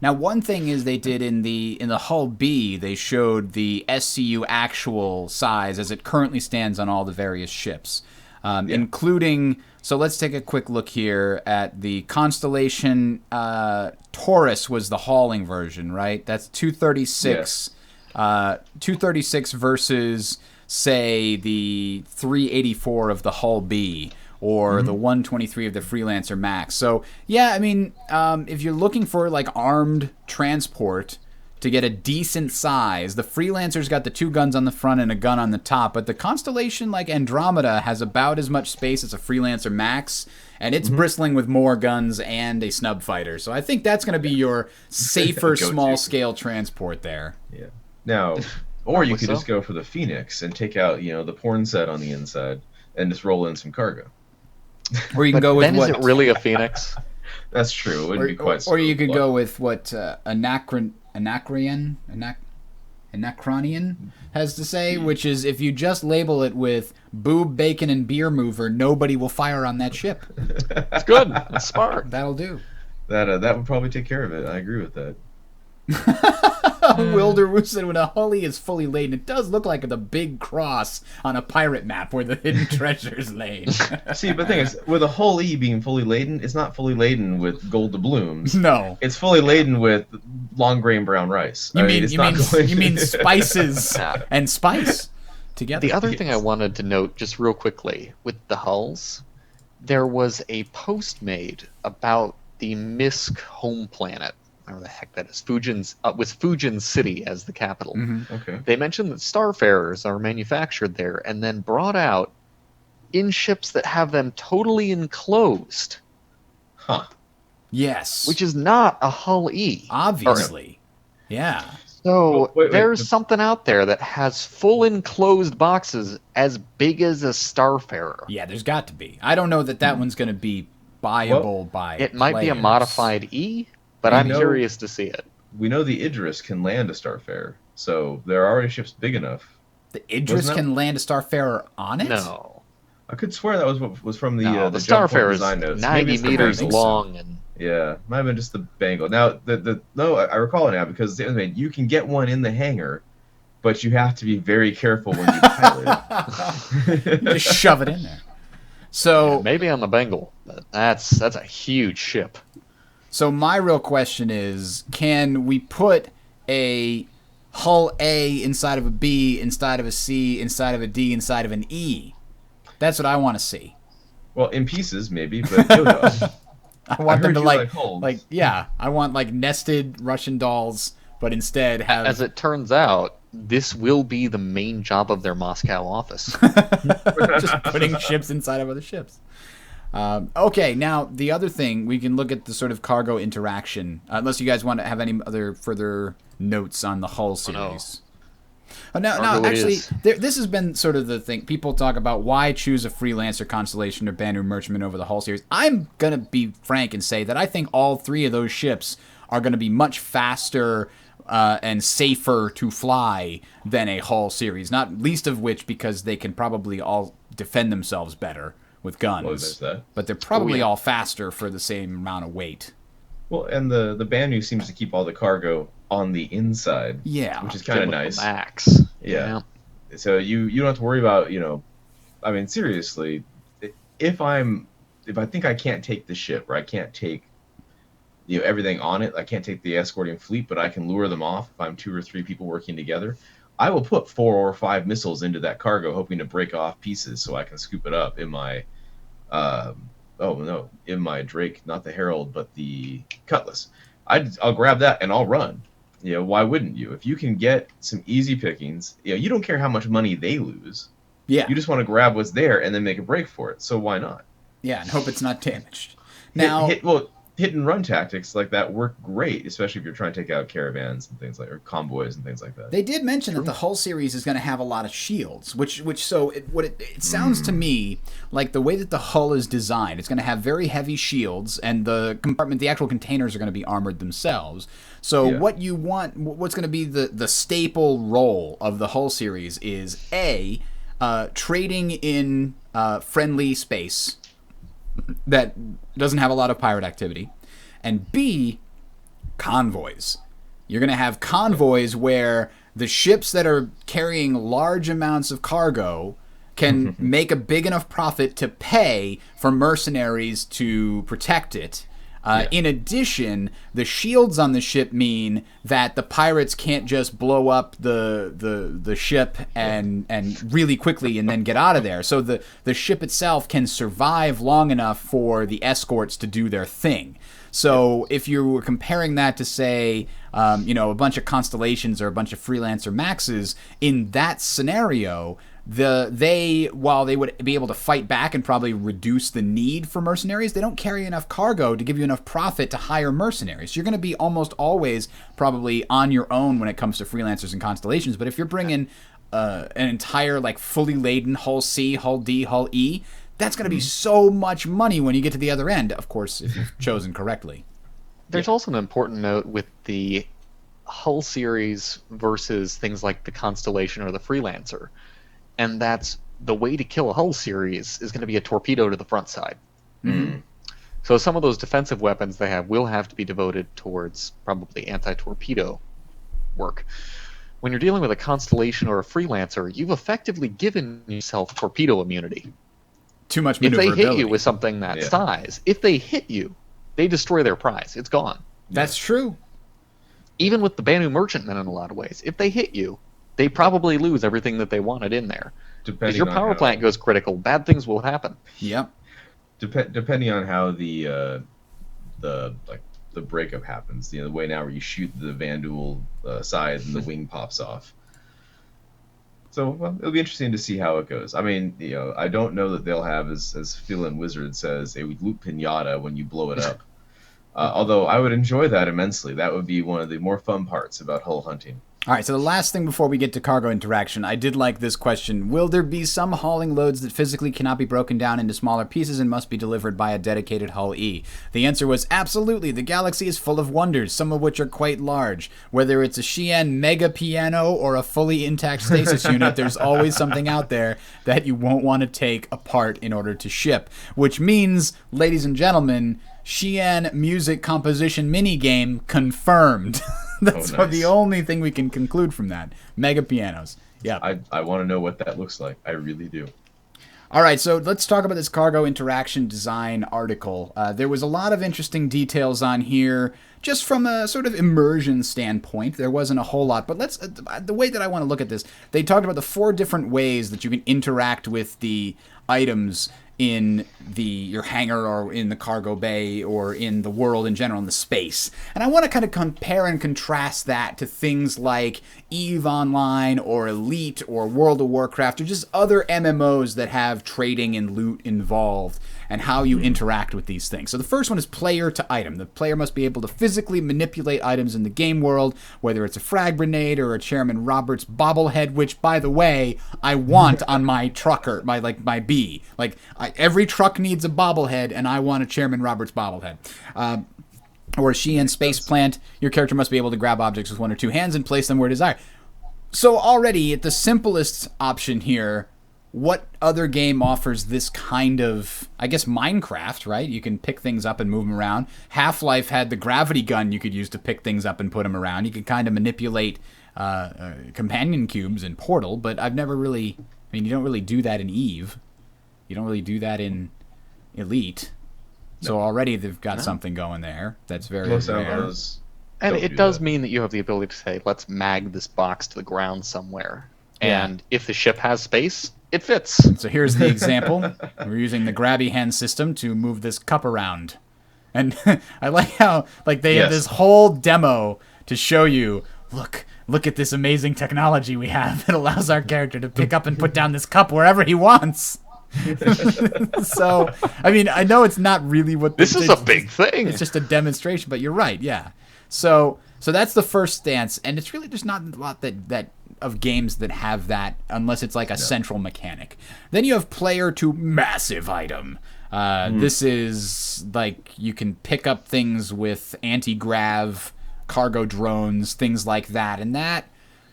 Now, one thing is they did in the Hull B, they showed the SCU actual size as it currently stands on all the various ships, including. So let's take a quick look here at the Constellation. Taurus was the hauling version, right? That's 236. 236 versus, say, the 384 of the Hull B, or the 123 of the Freelancer Max. So, yeah, I mean, if you're looking for, like, armed transport to get a decent size, the Freelancer's got the 2 guns on the front and a gun on the top, but the Constellation, like Andromeda, has about as much space as a Freelancer Max, and it's bristling with more guns and a snub fighter. So I think that's going to be your safer, Go-to. small-scale transport there. Yeah. Now, or you Probably could just so. go for the Phoenix and take out, the porn set on the inside and just roll in some cargo. Or you can go with Then what... is it really a Phoenix? That's true. It wouldn't be quite. or you so could blunt. go with what Anacreon has to say, which is if you just label it with boob, bacon, and beer mover, nobody will fire on that ship. It's good. It's smart. That'll do. That would probably take care of it. I agree with that. Wilder said when a Hully is fully laden, it does look like the big cross on a pirate map where the hidden treasure's laid. See, but the thing is, with a Hull E being fully laden, it's not fully laden with gold doubloons. No. It's fully laden with long grain brown rice. You I mean, it's not going- you mean spices Yeah. and spice together. The other thing I wanted to note, just real quickly, with the hulls, there was a post made about the Misk home planet. Whatever the heck that is. With Fujin City as the capital. Okay. They mentioned that Starfarers are manufactured there and then brought out in ships that have them totally enclosed, Huh. Yes. which is not a Hull E. obviously. Yeah. So Wait, there's the- something out there that has full enclosed boxes as big as a Starfarer. Yeah, there's got to be. I don't know that one's going to be buyable by It might be a players. modified E, but You I'm know- curious to see it. We know the Idris can land a Starfarer, so there are already ships big enough. The Idris Wasn't that- can land a Starfarer on it? No. I could swear that was what was from the No, the the Jump Point Starfarer is design notes. Maybe 90 it's the meters Bengal. long and Yeah, might have been just the Bengal. Now, no, I recall it now because I mean, you can get one in the hangar, but you have to be very careful when you pilot it. Just shove it in there. So, maybe on the Bengal. But that's a huge ship. so my real question is, can we put a Hull A inside of a B, inside of a C, inside of a D, inside of an E? That's what I want to see. Well, in pieces maybe, but Yoda. I want them heard to you like, like hulls. yeah, I want like nested Russian dolls, but instead have As it turns out, this will be the main job of their Moscow office. just putting ships inside of other ships. Okay, now the other thing, we can look at the sort of cargo interaction. Unless you guys want to have any other further notes on the Hull no. series. Oh, no, Cargo it actually, is. this has been sort of the thing. People talk about why choose a Freelancer, Constellation, or Banu Merchantman over the Hull series. I'm going to be frank and say that I think all 3 of those ships are going to be much faster and safer to fly than a Hull series. Not least of which because they can probably all defend themselves better with guns. Well, there's that. But they're probably yeah. all faster for the same amount of weight. Well, and the Banu seems to keep all the cargo on the inside, Yeah. which is kind of With the nice. Max. Yeah. So you don't have to worry about, I mean, seriously, if I think I can't take the ship, or I can't take everything on it, I can't take the escorting fleet, but I can lure them off if I'm 2 or 3 people working together, I will put 4 or 5 missiles into that cargo, hoping to break off pieces so I can scoop it up in my in my Drake, not the Herald, but the Cutlass. I'll grab that and I'll run. Why wouldn't you? If you can get some easy pickings, you don't care how much money they lose. Yeah. You just want to grab what's there and then make a break for it. So why not? Yeah, and hope it's not damaged. Now, Hit and run tactics like that work great, especially if you're trying to take out caravans and things like, or convoys and things like that. they did mention that the Hull series is going to have a lot of shields, which it sounds to me like the way that the hull is designed, it's going to have very heavy shields, and the actual containers are going to be armored themselves. So Yeah. what's going to be the staple role of the Hull series is trading in friendly space that doesn't have a lot of pirate activity, and B, convoys. You're going to have convoys where the ships that are carrying large amounts of cargo can make a big enough profit to pay for mercenaries to protect it. In addition, the shields on the ship mean that the pirates can't just blow up the ship and really quickly and then get out of there. So the ship itself can survive long enough for the escorts to do their thing. So if you were comparing that to, say, a bunch of Constellations or a bunch of Freelancer Maxes, in that scenario, while they would be able to fight back and probably reduce the need for mercenaries, they don't carry enough cargo to give you enough profit to hire mercenaries. You're going to be almost always probably on your own when it comes to Freelancers and Constellations. But if you're bringing an entire fully laden Hull C, Hull D, Hull E, that's going to be so much money when you get to the other end, of course, if you've chosen correctly. There's also an important note with the Hull series versus things like the Constellation or the Freelancer, and that's the way to kill a Hull series is going to be a torpedo to the front side. Mm-hmm. So some of those defensive weapons they have will have to be devoted towards probably anti-torpedo work. When you're dealing with a Constellation or a Freelancer, you've effectively given yourself torpedo immunity. Too much If maneuverability. they hit you with something that size, if they hit you, they destroy their prize. It's gone. That's true. Even with the Banu Merchantmen in a lot of ways, if they hit you, they probably lose everything that they wanted in there. If your power plant goes critical, bad things will happen. Yep. Depending on how the breakup happens, the way now where you shoot the Vanduul side and the wing pops off. So it'll be interesting to see how it goes. I mean, I don't know that they'll have, as Phil and Wizard says, a loot pinata when you blow it up. Although I would enjoy that immensely. That would be one of the more fun parts about hull hunting. All right, so the last thing before we get to cargo interaction, I did like this question. Will there be some hauling loads that physically cannot be broken down into smaller pieces and must be delivered by a dedicated Hull E? The answer was absolutely. The galaxy is full of wonders, some of which are quite large. Whether it's a Xi'an mega piano or a fully intact stasis unit, there's always something out there that you won't want to take apart in order to ship. Which means, ladies and gentlemen, Xi'an music composition minigame confirmed. That's nice. the only thing we can conclude from that. Mega pianos. Yeah. I want to know what that looks like. I really do. All right, so let's talk about this cargo interaction design article. There was a lot of interesting details on here, just from a sort of immersion standpoint. There wasn't a whole lot, but the way that I want to look at this, they talked about the 4 different ways that you can interact with the items in your hangar or in the cargo bay or in the world in general, in the space. And I want to kind of compare and contrast that to things like EVE Online or Elite or World of Warcraft or just other MMOs that have trading and loot involved and how you interact with these things. So the first one is player to item. The player must be able to physically manipulate items in the game world, whether it's a frag grenade or a Chairman Roberts bobblehead, which, by the way, I want on my trucker, my bee. Every truck needs a bobblehead, and I want a Chairman Roberts bobblehead. Or a Xi'an space plant, your character must be able to grab objects with 1 or 2 hands and place them where desired. So already, at the simplest option here, what other game offers this kind of, I guess, Minecraft, right? You can pick things up and move them around. Half-Life had the gravity gun you could use to pick things up and put them around. You could kind of manipulate companion cubes in Portal, but I've never really, you don't really do that in EVE. You don't really do that in Elite. So already they've got something going there that's very Most rare. MMOs And don't it do does that. mean that you have the ability to say, let's mag this box to the ground somewhere. Yeah. And if the ship has space, it fits. So here's the example. We're using the grabby hand system to move this cup around. And I like how they have Yes. this whole demo to show you, look at this amazing technology we have. It allows our character to pick up and put down this cup wherever he wants. So, I know it's not really what This is a big thing. It's just a demonstration, but you're right, yeah. So that's the first stance, and it's really just not a lot that of games that have that unless it's like a central mechanic. Then you have player to massive item. This is like you can pick up things with anti-grav, cargo drones, things like that, and that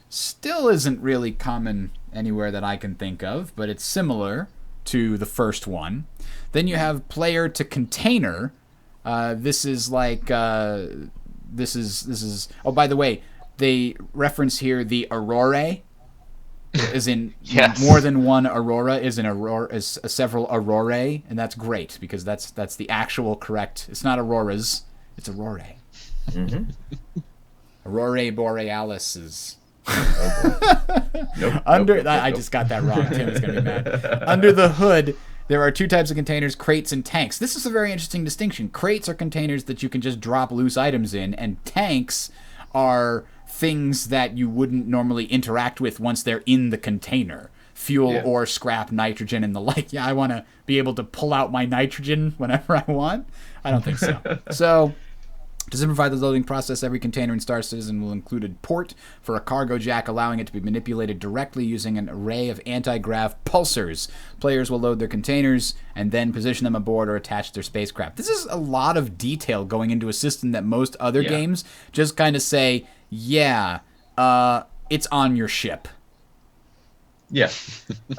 still isn't really common anywhere that I can think of, but it's similar. to the first one. Then you have player to container. This is like this is. Oh, by the way, they reference here the Aurora, is in Yes. more than one Aurora is an Aurora is several Aurorae, and that's great because that's the actual correct. It's not Auroras, it's Aurora. Aurora Borealis is. Nope. I just got that wrong. Tim is going to be mad. Under the hood, there are two types of containers, crates and tanks. This is a very interesting distinction. Crates are containers that you can just drop loose items in, and tanks are things that you wouldn't normally interact with once they're in the container. Fuel Yeah. or scrap, nitrogen, and the like. Yeah, I want to be able to pull out my nitrogen whenever I want. I don't think so. So, to simplify the loading process, every container in Star Citizen will include a port for a cargo jack, allowing it to be manipulated directly using an array of anti-grav pulsars. Players will load their containers and then position them aboard or attach to their spacecraft. This is a lot of detail going into a system that most other games just kind of say, it's on your ship. Yeah,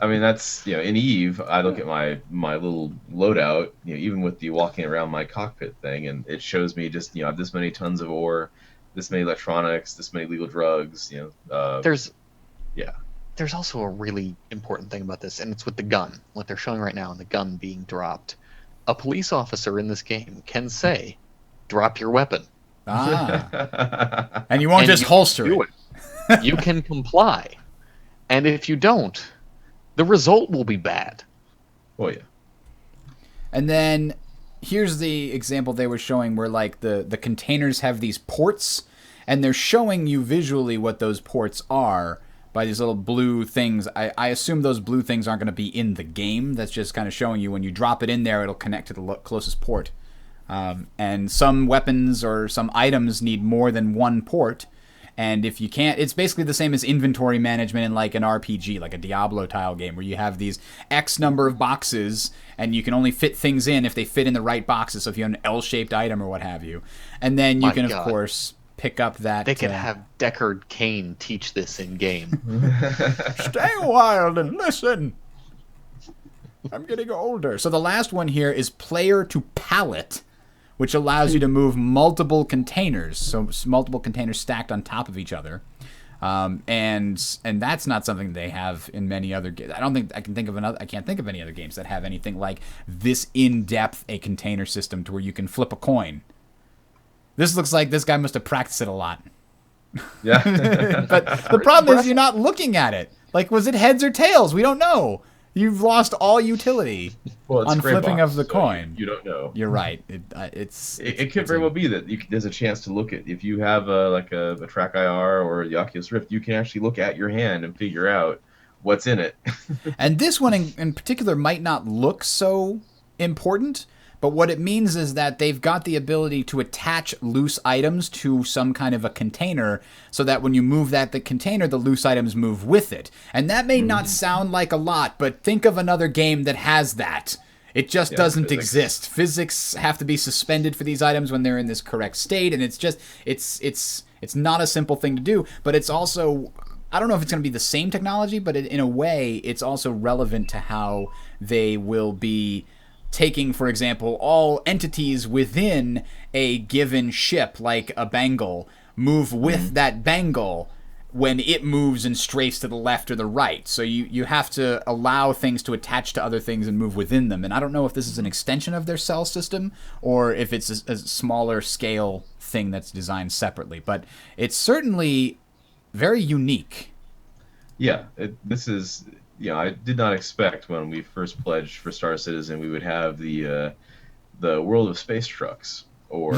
I mean that's in Eve I look at my little loadout, even with the walking around my cockpit thing, and it shows me just I have this many tons of ore, this many electronics, this many legal drugs. There's Yeah. There's also a really important thing about this, and it's with the gun. What they're showing right now, and the gun being dropped. A police officer in this game can say, "Drop your weapon," And you won't and just you holster do it. You can comply, and if you don't, the result will be bad. Oh yeah. And then here's the example they were showing where like the containers have these ports, and they're showing you visually what those ports are by these little blue things. I assume those blue things aren't going to be in the game. That's just kind of showing you when you drop it in there, it'll connect to the closest port. And some weapons or some items need more than one port. And if you can't, it's basically the same as inventory management in like an RPG, like a Diablo tile game, where you have these X number of boxes and you can only fit things in if they fit in the right boxes. So if you have an L-shaped item or what have you, and then you My can, of God. course, pick up that. They could have Deckard Cain teach this in game. Stay wild and listen. I'm getting older. So the last one here is player to pallet, which allows you to move multiple containers, so multiple containers stacked on top of each other, and that's not something they have in many other games. I can't think of any other games that have anything like this in depth a container system to where you can flip a coin. This looks like this guy must have practiced it a lot. Yeah. But the problem is you're not looking at it. Like, was it heads or tails? We don't know. You've lost all utility Well, it's on a gray flipping box, of the so coin. You don't know. You're right. It could very well be that there's a chance to look at, if you have a track IR or the Oculus Rift, you can actually look at your hand and figure out what's in it. And this one in particular might not look so important, but what it means is that they've got the ability to attach loose items to some kind of a container so that when you move the container, the loose items move with it. And that may not sound like a lot, but think of another game that has that. It just doesn't physics. exist. Physics have to be suspended for these items when they're in this correct state, and it's not a simple thing to do, but it's also, I don't know if it's going to be the same technology, but in a way, it's also relevant to how they will be taking, for example, all entities within a given ship, like a bangle, move with that bangle when it moves and strafes to the left or the right. So you have to allow things to attach to other things and move within them. And I don't know if this is an extension of their cell system or if it's a smaller scale thing that's designed separately. But it's certainly very unique. Yeah, this is. I did not expect when we first pledged for Star Citizen we would have the world of space trucks or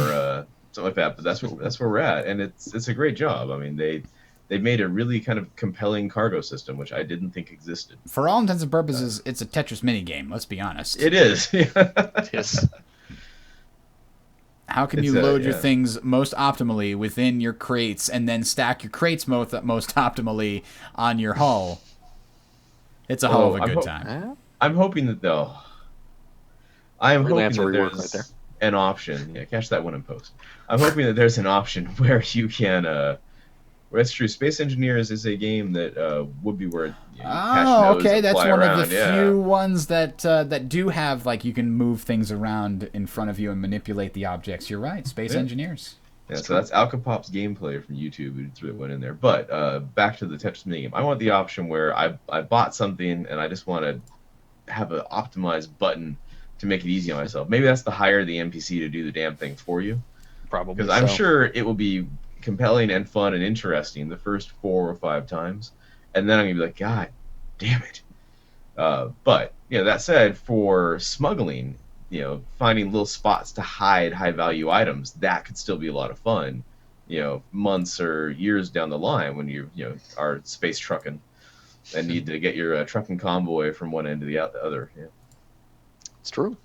something like that. But that's where we're at, and it's a great job. I mean, they made a really kind of compelling cargo system, which I didn't think existed. For all intents and purposes, it's a Tetris minigame, let's be honest. It is. Yes. How can you load your things most optimally within your crates and then stack your crates most optimally on your hull? It's a hell of a good time. I'm hoping that they'll. I'm hoping that rework there's right there. an option. Yeah, catch that one in post. I'm hoping that there's an option where you can Well, that's true. Space Engineers is a game that would be where catch Oh, nodes okay. and That's fly one around. of the few ones that that do have like you can move things around in front of you and manipulate the objects. You're right. Space Yeah. Engineers. Yeah, so that's Alcapop's gameplay from YouTube. We threw it one in there. But back to the Tetris minigame. I want the option where I bought something and I just want to have an optimized button to make it easy on myself. Maybe that's to hire the NPC to do the damn thing for you. Probably. Because I'm sure it will be compelling and fun and interesting the first 4 or 5 times. And then I'm going to be like, God damn it. But, that said, for smuggling, finding little spots to hide high-value items, that could still be a lot of fun, months or years down the line when you are space trucking and need to get your trucking convoy from one end to the other. Yeah. It's true.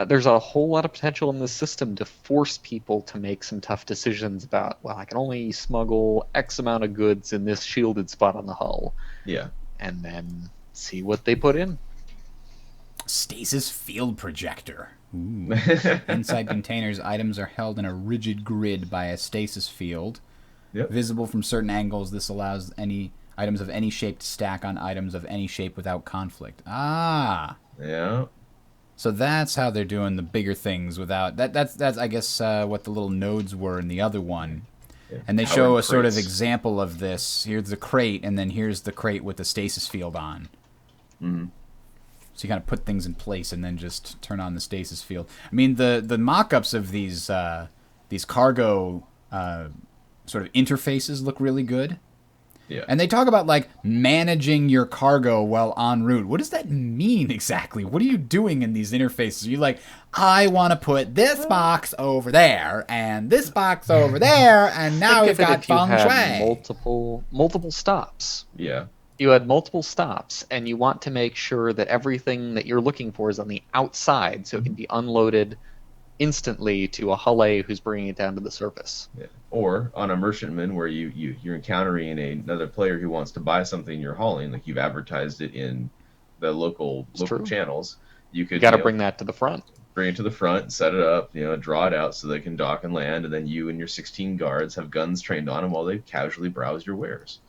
There's a whole lot of potential in this system to force people to make some tough decisions about, well, I can only smuggle X amount of goods in this shielded spot on the hull. Yeah. And then see what they put in. Stasis field projector. Ooh. Inside containers, items are held in a rigid grid by a stasis field. Yep. Visible from certain angles, this allows any items of any shape to stack on items of any shape without conflict. Ah. Yeah. So that's how they're doing the bigger things without that's I guess what the little nodes were in the other one. Yeah. And they show Towering a sort of crates. example of this. Here's the crate, and then here's the crate with the stasis field on. Mhm. So you kind of put things in place and then just turn on the stasis field. I mean, the mock-ups of these cargo sort of interfaces look really good. Yeah. And they talk about, like, managing your cargo while en route. What does that mean exactly? What are you doing in these interfaces? Are you like, I want to put this box over there, and this box over there, and now Think we've of it got if you feng had shui. multiple stops. Yeah. You had multiple stops, and you want to make sure that everything that you're looking for is on the outside, so it can be unloaded instantly to a hull A who's bringing it down to the surface. Yeah. Or on a merchantman where you're encountering another player who wants to buy something you're hauling, like you've advertised it in the local true. channels. You could You got to bring that to the front. bring it to the front, set it up, draw it out so they can dock and land, and then you and your 16 guards have guns trained on them while they casually browse your wares.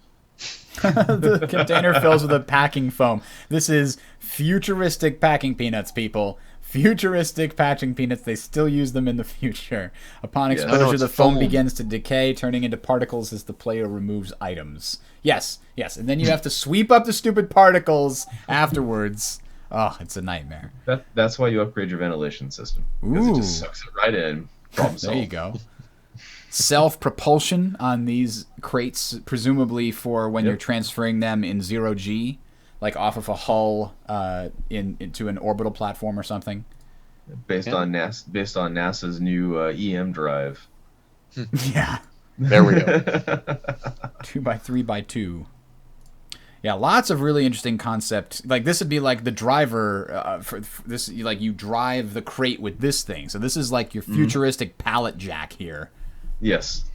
The container fills with a packing foam. This is futuristic packing peanuts, people. Futuristic packing peanuts. They still use them in the future. Upon Yeah. exposure, No, it's the foam foam. begins to decay, turning into particles as the player removes items. Yes. And then you have to sweep up the stupid particles afterwards. Oh, it's a nightmare. That's why you upgrade your ventilation system. Because it just Ooh. sucks it right in. Problem There solved. you go. Self-propulsion on these crates, presumably for when Yep. you're transferring them in 0G, like off of a hull into an orbital platform or something. Based on NASA's new EM drive. Yeah. There we go. 2x3x2. Yeah, lots of really interesting concept. Like this would be like the driver for this. Like you drive the crate with this thing. So this is like your futuristic pallet jack here. Yes.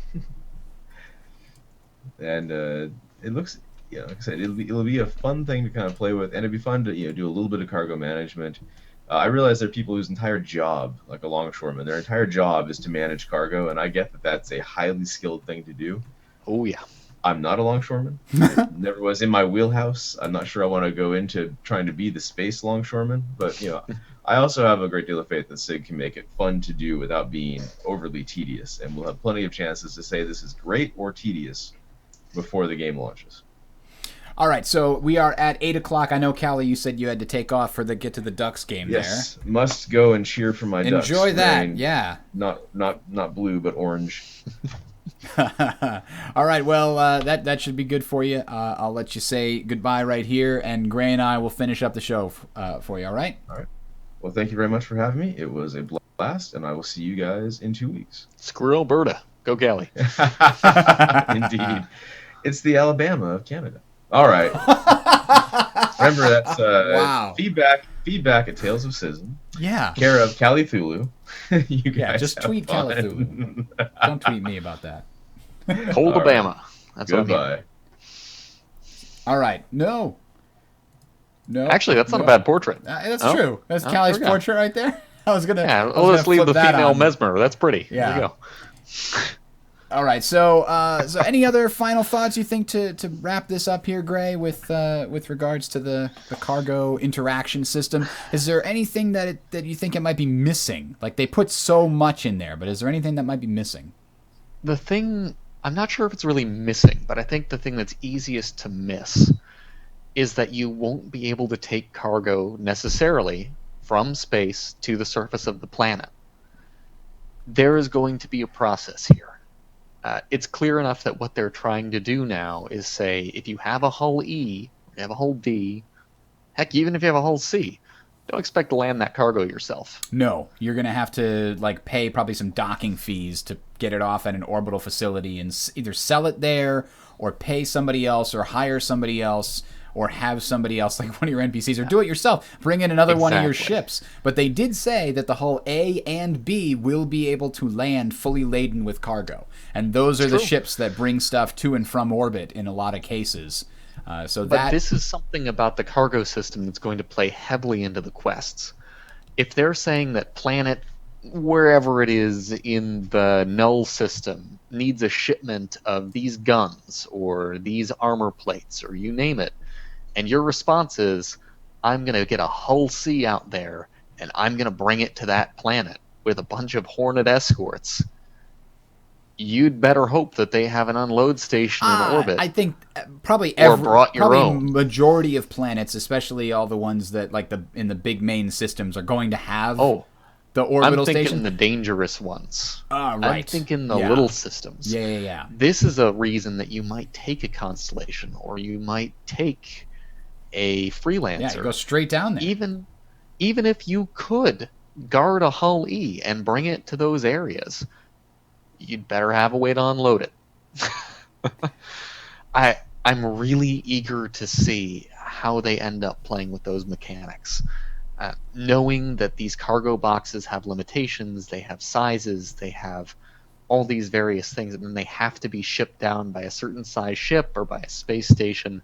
And it looks, like I said, it'll be a fun thing to kind of play with, and it'd be fun to do a little bit of cargo management. I realize there are people whose entire job, like a longshoreman, their entire job is to manage cargo, and I get that that's a highly skilled thing to do. Oh, yeah. I'm not a longshoreman. It never was in my wheelhouse. I'm not sure I want to go into trying to be the space longshoreman, but I also have a great deal of faith that SIG can make it fun to do without being overly tedious, and we'll have plenty of chances to say this is great or tedious before the game launches. All right, so we are at 8 o'clock. I know, Callie, you said you had to take off for the get to the Ducks game Yes, must go and cheer for my there. Ducks. Enjoy that, Wearing yeah. Not blue, but orange. All right, well, that should be good for you. I'll let you say goodbye right here, and Gray and I will finish up the show for you, all right? All right. Well, thank you very much for having me. It was a blast, and I will see you guys in 2 weeks. Screw Alberta. Go Galley. Indeed. It's the Alabama of Canada. All right. Remember, that's Wow. feedback at Tales of Citizen, Yeah. care of Cali Thulu. You guys Yeah, just have tweet fun. Cali Don't tweet me about that. Cold All right. Alabama. That's what I mean. Goodbye. All right. No. Actually, that's not no. a bad portrait. That's Oh. true. That's Oh, Callie's there we go. portrait right there. I was gonna. Yeah, I was well, let's gonna leave flip the that female on. mesmer. That's pretty. Yeah. There you go. All right. So any other final thoughts you think to wrap this up here, Gray, with regards to the cargo interaction system? Is there anything that you think it might be missing? Like, they put so much in there, but is there anything that might be missing? The thing, I'm not sure if it's really missing, but I think the thing that's easiest to miss is that you won't be able to take cargo necessarily from space to the surface of the planet. There is going to be a process here. It's clear enough that what they're trying to do now is say, if you have a hull E, you have a hull D, heck, even if you have a hull C, don't expect to land that cargo yourself. No, you're going to have to pay probably some docking fees to get it off at an orbital facility and either sell it there or pay somebody else or hire somebody else or have somebody else, like one of your NPCs, or do it yourself. Bring in another one of your ships. But they did say that the hull A and B will be able to land fully laden with cargo. And those are the ships that bring stuff to and from orbit in a lot of cases. But this is something about the cargo system that's going to play heavily into the quests. If they're saying that planet, wherever it is in the null system, needs a shipment of these guns or these armor plates or you name it, and your response is, I'm going to get a hull C out there and I'm going to bring it to that planet with a bunch of Hornet escorts, you'd better hope that they have an unload station in orbit. I think probably majority of planets, especially all the ones that in the big main systems, are going to have the orbital station. I'm thinking the dangerous ones. Right. I'm thinking the little systems. Yeah. This is a reason that you might take a constellation or you might take a freelancer. Yeah, you go straight down there. Even if you could guard a hull E and bring it to those areas, you'd better have a way to unload it. I'm really eager to see how they end up playing with those mechanics. Knowing that these cargo boxes have limitations, they have sizes, they have all these various things, and then they have to be shipped down by a certain size ship or by a space station.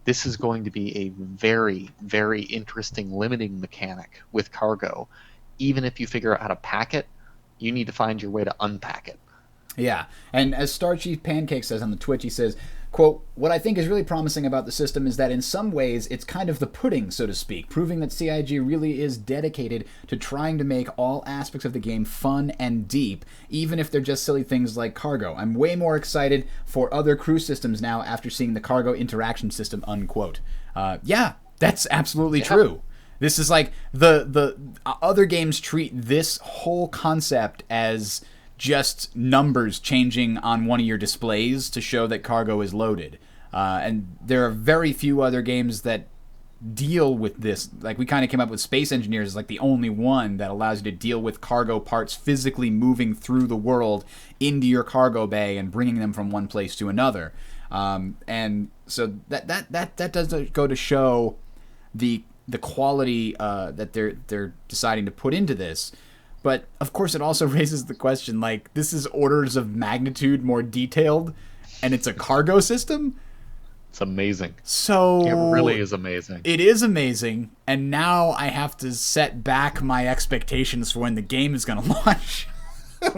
This is going to be a very, very interesting limiting mechanic with cargo. Even if you figure out how to pack it, you need to find your way to unpack it. Yeah, and as Star Chief Pancake says on the Twitch, he says, quote, "What I think is really promising about the system is that in some ways it's kind of the pudding, so to speak, proving that CIG really is dedicated to trying to make all aspects of the game fun and deep, even if they're just silly things like cargo. I'm way more excited for other crew systems now after seeing the cargo interaction system," unquote. Yeah, that's absolutely true. This is like the other games treat this whole concept as just numbers changing on one of your displays to show that cargo is loaded. And there are very few other games that deal with this. Like, we kind of came up with Space Engineers as like the only one that allows you to deal with cargo parts physically moving through the world into your cargo bay and bringing them from one place to another. And so that does go to show the quality that they're deciding to put into this. But, of course, it also raises the question, like, this is orders of magnitude more detailed, and it's a cargo system? It's amazing. So it really is amazing. It is amazing, and now I have to set back my expectations for when the game is going to launch.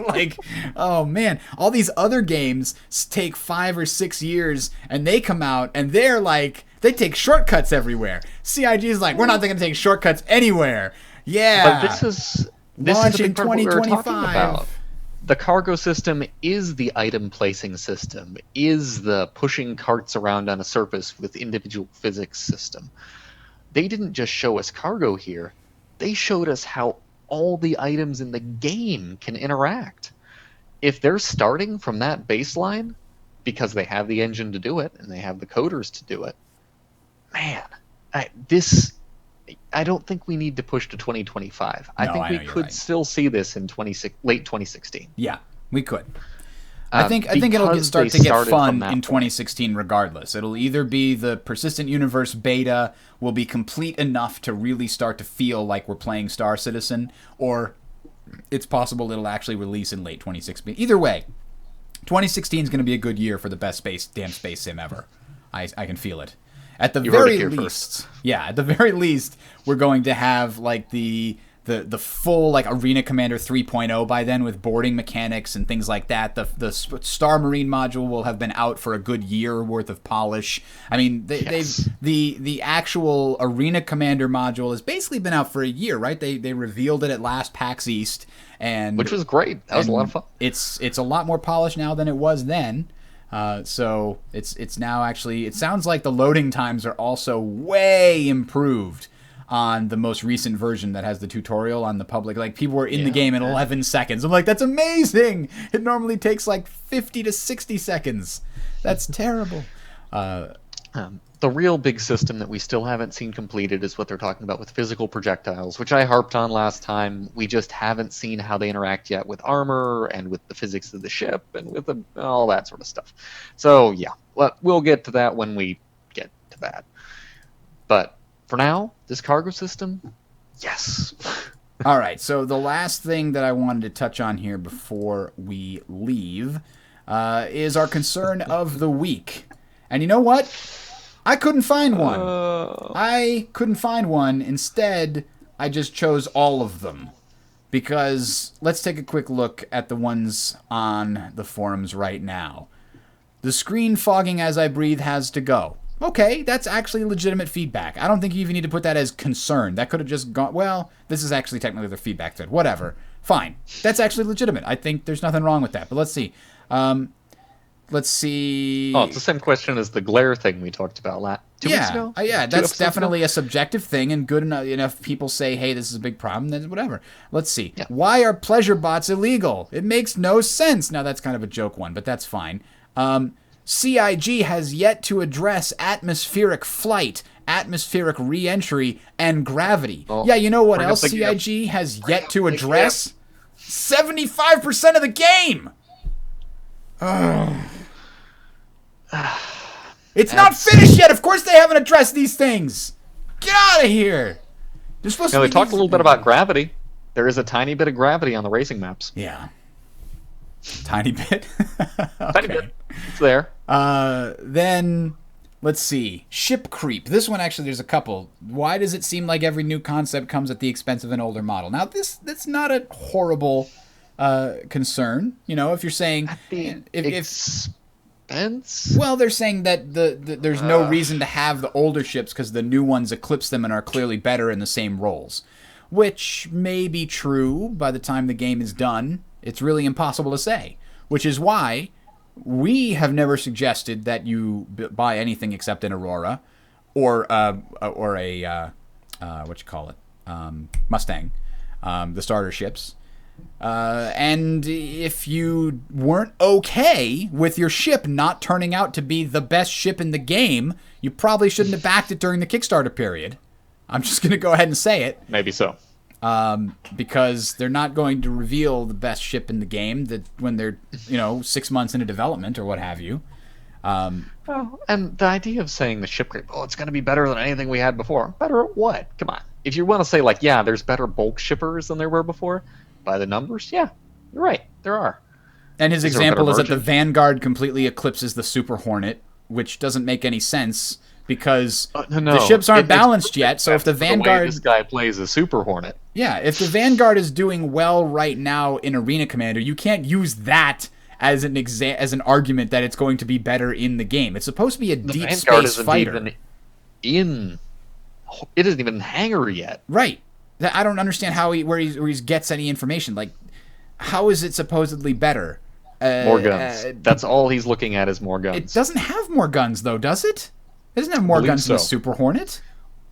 Like, oh, man. All these other games take 5 or 6 years, and they come out, and they're like, they take shortcuts everywhere. CIG is like, we're not going to take shortcuts anywhere. Yeah. But this is the big part of what we were talking about. The cargo system is the item placing system, is the pushing carts around on a surface with individual physics system. They didn't just show us cargo here. They showed us how all the items in the game can interact. If they're starting from that baseline, because they have the engine to do it and they have the coders to do it, man, I don't think we need to push to 2025. I think we could still see this in late 2016. Yeah, we could. I think it'll start to get fun in 2016 regardless. It'll either be the Persistent Universe beta will be complete enough to really start to feel like we're playing Star Citizen, or it's possible it'll actually release in late 2016. Either way, 2016 is going to be a good year for the best damn space sim ever. I can feel it. At the very least, we're going to have like the the full like Arena Commander 3.0 by then with boarding mechanics and things like that. The Star Marine module will have been out for a good year worth of polish. I mean, the actual Arena Commander module has basically been out for a year, right? They revealed it at last PAX East, and which was great. That was a lot of fun. It's a lot more polished now than it was then. So it's now actually, it sounds like the loading times are also way improved on the most recent version that has the tutorial on the public. Like, people were in the game in 11 seconds. I'm like, that's amazing. It normally takes like 50 to 60 seconds. That's terrible. The real big system that we still haven't seen completed is what they're talking about with physical projectiles, which I harped on last time. We just haven't seen how they interact yet with armor and with the physics of the ship and with all that sort of stuff. So yeah, we'll get to that when we get to that. But for now, this cargo system, yes. All right, so the last thing that I wanted to touch on here before we leave is our concern of the week. And you know what? I couldn't find one. I couldn't find one. Instead, I just chose all of them. Because let's take a quick look at the ones on the forums right now. The screen fogging as I breathe has to go. Okay, that's actually legitimate feedback. I don't think you even need to put that as concern. That could have just gone, well, this is actually technically their feedback thread. Whatever. Fine. That's actually legitimate. I think there's nothing wrong with that. But let's see. Let's see. Oh, it's the same question as the glare thing we talked about 2 weeks ago? Yeah, 2 that's episodes definitely ago? a subjective thing, and good enough people say, hey, this is a big problem, then whatever. Let's see. Yeah. Why are pleasure bots illegal? It makes no sense. Now, that's kind of a joke one, but that's fine. CIG has yet to address atmospheric flight, atmospheric re-entry, and gravity. Oh, yeah, you know what bring up else the CIG has yet to address? 75% of the game! It's not finished yet! Of course they haven't addressed these things! Get out of here! They're supposed to They be talked a these- little bit about gravity. There is a tiny bit of gravity on the racing maps. Yeah. Tiny bit? Tiny bit. It's there. Then, let's see. Ship creep. This one, actually, there's a couple. Why does it seem like every new concept comes at the expense of an older model? Now, that's not a horrible concern. You know, if you're saying... Expense? Well, they're saying that there's no reason to have the older ships because the new ones eclipse them and are clearly better in the same roles. Which may be true by the time the game is done. It's really impossible to say. Which is why we have never suggested that you buy anything except an Aurora or a Mustang, the starter ships. And if you weren't okay with your ship not turning out to be the best ship in the game, you probably shouldn't have backed it during the Kickstarter period. I'm just going to go ahead and say it. Maybe so. Because they're not going to reveal the best ship in the game when they're 6 months into development or what have you. And the idea of saying the ship creep, it's going to be better than anything we had before. Better at what? Come on. If you want to say, there's better bulk shippers than there were before, by the numbers, yeah, you're right. There are. And his Is there a example better is that the version? Vanguard completely eclipses the Super Hornet, which doesn't make any sense because No. the ships aren't It makes balanced yet. So if the sense way Vanguard... this guy plays a Super Hornet. Yeah, if the Vanguard is doing well right now in Arena Commander, you can't use that as an argument that it's going to be better in the game. It's supposed to be a The deep Vanguard space isn't fighter. It isn't even in hangar yet. Right. I don't understand where he gets any information. Like, how is it supposedly better? More guns. That's all he's looking at is more guns. It doesn't have more guns, though, does it? It doesn't have more Believe guns than the so. Super Hornet.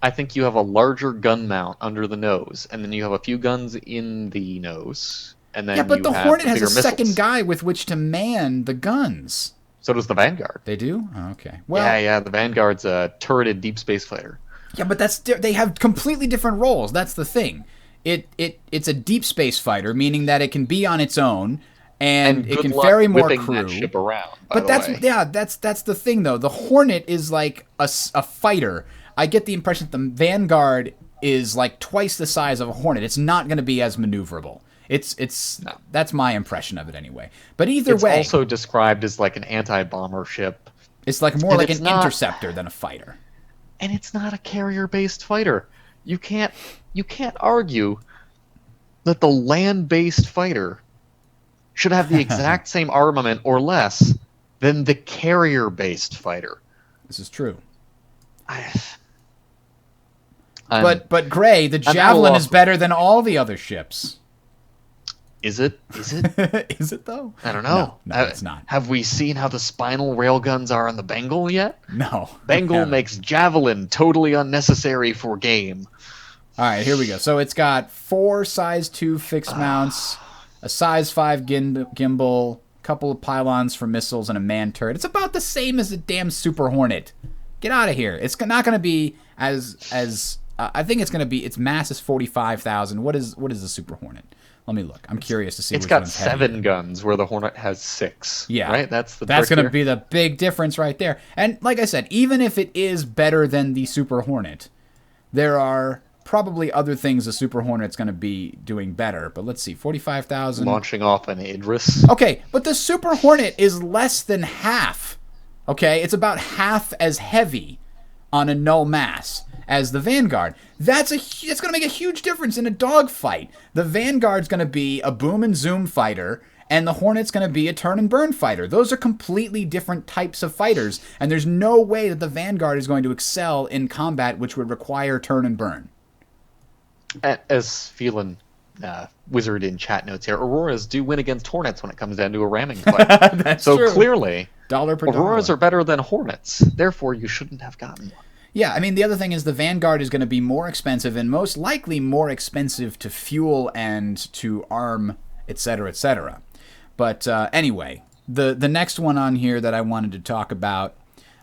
I think you have a larger gun mount under the nose, and then you have a few guns in the nose, and then Yeah, but you the have Hornet has bigger a second missiles. guy with which to man the guns. So does the Vanguard. They do? Oh, okay. Well, Yeah, the Vanguard's a turreted deep space fighter. Yeah, but they have completely different roles. That's the thing. It's a deep space fighter, meaning that it can be on its own and it good can luck ferry more whipping crew. that ship around. But that's the thing though. The Hornet is like a fighter. I get the impression that the Vanguard is like twice the size of a Hornet. It's not going to be as maneuverable. That's my impression of it anyway. But either it's way, also described as like an anti-bomber ship, it's like more and like it's an not- interceptor than a fighter. and it's not a carrier-based fighter. You can't argue that the land-based fighter should have the exact same armament or less than the carrier-based fighter. This is true. I'm- But Gray, the I'm Javelin all is off- better than all the other ships. Is it? Is it? Is it though? I don't know. No, it's not. Have we seen how the spinal railguns are on the Bengal yet? No. we Bengal haven't. makes Javelin totally unnecessary for game. All right, here we go. So it's got 4 size 2 fixed mounts, a size 5 gimbal, a couple of pylons for missiles, and a man turret. It's about the same as a damn Super Hornet. Get out of here. It's not going to be as I think it's going to be, its mass is 45,000. What is the Super Hornet? Let me look. I'm curious to see It's which got one's 7 heavier. guns where the Hornet has 6. Yeah. Right? That's That's trick going to here. be the big difference right there. And like I said, even if it is better than the Super Hornet, there are probably other things the Super Hornet's going to be doing better. But let's see, 45,000. launching off an Idris. Okay, but the Super Hornet is less than half. Okay, it's about half as heavy on a null mass as the Vanguard. That's going to make a huge difference in a dogfight. The Vanguard's going to be a boom and zoom fighter, and the Hornet's going to be a turn and burn fighter. Those are completely different types of fighters, and there's no way that the Vanguard is going to excel in combat, which would require turn and burn. As feeling wizard in chat notes here, Auroras do win against Hornets when it comes down to a ramming fight. That's So true. clearly, Dollar per Auroras dollar. are better than Hornets. Therefore, you shouldn't have gotten one. Yeah, I mean, the other thing is the Vanguard is going to be more expensive and most likely more expensive to fuel and to arm, etc., etc. But anyway, the next one on here that I wanted to talk about,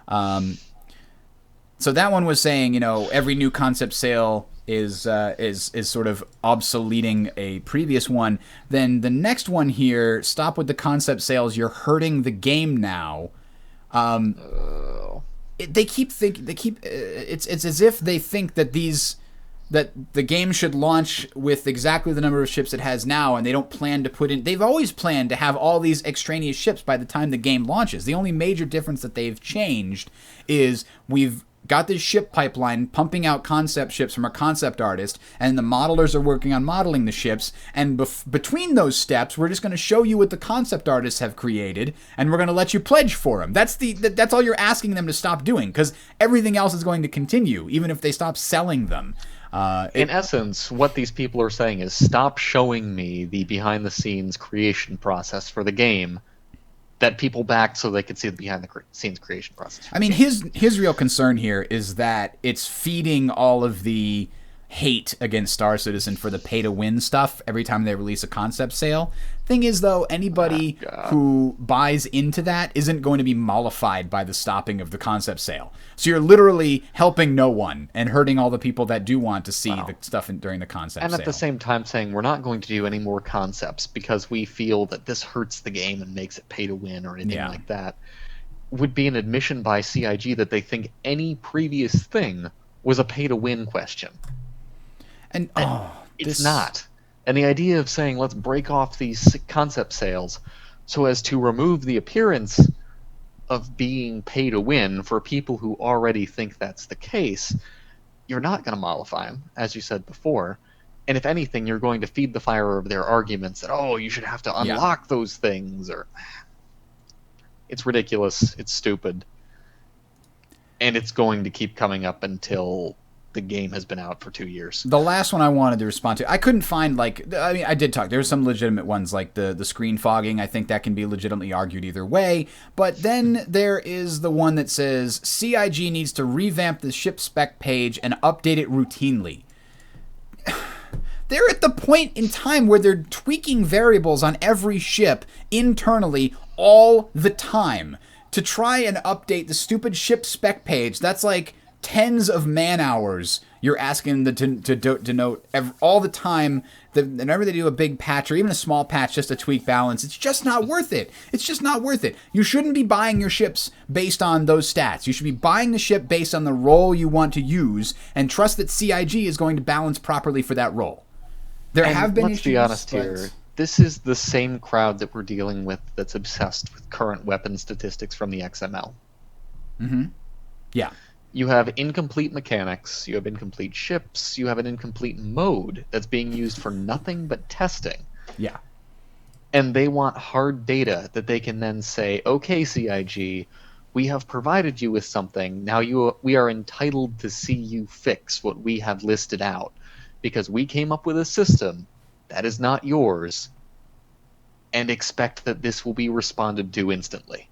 so that one was saying, you know, every new concept sale is sort of obsoleting a previous one. Then the next one here, stop with the concept sales. You're hurting the game now. They keep thinking. It's as if they think that the game should launch with exactly the number of ships it has now, and they don't plan to put in. They've always planned to have all these extraneous ships by the time the game launches. The only major difference that they've changed is we've got this ship pipeline pumping out concept ships from a concept artist, and the modelers are working on modeling the ships, and between those steps we're just going to show you what the concept artists have created, and we're going to let you pledge for them. That's all you're asking them to stop doing, because everything else is going to continue even if they stop selling them. In essence, what these people are saying is stop showing me the behind-the-scenes creation process for the game that people backed so they could see the behind-the-scenes creation process. I mean, his real concern here is that it's feeding all of the hate against Star Citizen for the pay-to-win stuff every time they release a concept sale. Thing is, though, anybody who buys into that isn't going to be mollified by the stopping of the concept sale. So you're literally helping no one and hurting all the people that do want to see the stuff during the concept And sale. at the same time saying we're not going to do any more concepts because we feel that this hurts the game and makes it pay to win or anything like that would be an admission by CIG that they think any previous thing was a pay to win question. And It's not. And the idea of saying let's break off these concept sales so as to remove the appearance of being pay to win for people who already think that's the case, you're not going to mollify them, as you said before. And if anything, you're going to feed the fire of their arguments that, oh, you should have to unlock those things. Or it's ridiculous. It's stupid. And it's going to keep coming up until the game has been out for 2 years. The last one I wanted to respond to, I couldn't find, I mean, I did talk. There's some legitimate ones, like the screen fogging. I think that can be legitimately argued either way. But then there is the one that says CIG needs to revamp the ship spec page and update it routinely. They're at the point in time where they're tweaking variables on every ship internally all the time to try and update the stupid ship spec page. That's like tens of man-hours you're asking them to denote all the time. Whenever they do a big patch or even a small patch just to tweak balance, it's just not worth it. It's just not worth it. You shouldn't be buying your ships based on those stats. You should be buying the ship based on the role you want to use and trust that CIG is going to balance properly for that role. There have been let's issues, be honest but here. This is the same crowd that we're dealing with that's obsessed with current weapon statistics from the XML. Yeah. You have incomplete mechanics, you have incomplete ships, you have an incomplete mode that's being used for nothing but testing. Yeah. And they want hard data that they can then say, okay, CIG, we have provided you with something. Now we are entitled to see you fix what we have listed out, because we came up with a system that is not yours, and expect that this will be responded to instantly.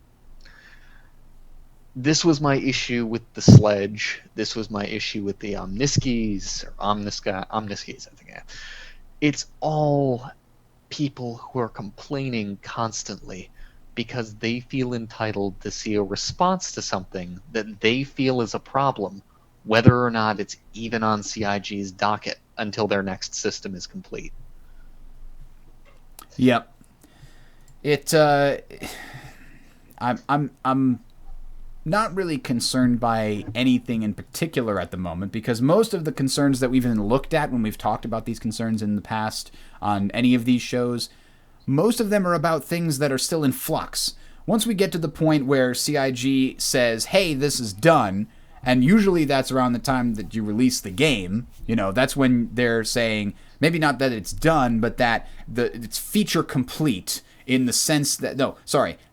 This was my issue with the Sledge. This was my issue with the Omniskis, or Omniskis, I think. It's all people who are complaining constantly because they feel entitled to see a response to something that they feel is a problem, whether or not it's even on CIG's docket until their next system is complete. Yep. I'm not really concerned by anything in particular at the moment, because most of the concerns that we've even looked at when we've talked about these concerns in the past on any of these shows, most of them are about things that are still in flux. Once we get to the point where CIG says, hey, this is done, and usually that's around the time that you release the game, that's when they're saying, maybe not that it's done, but that it's feature complete, in the sense that,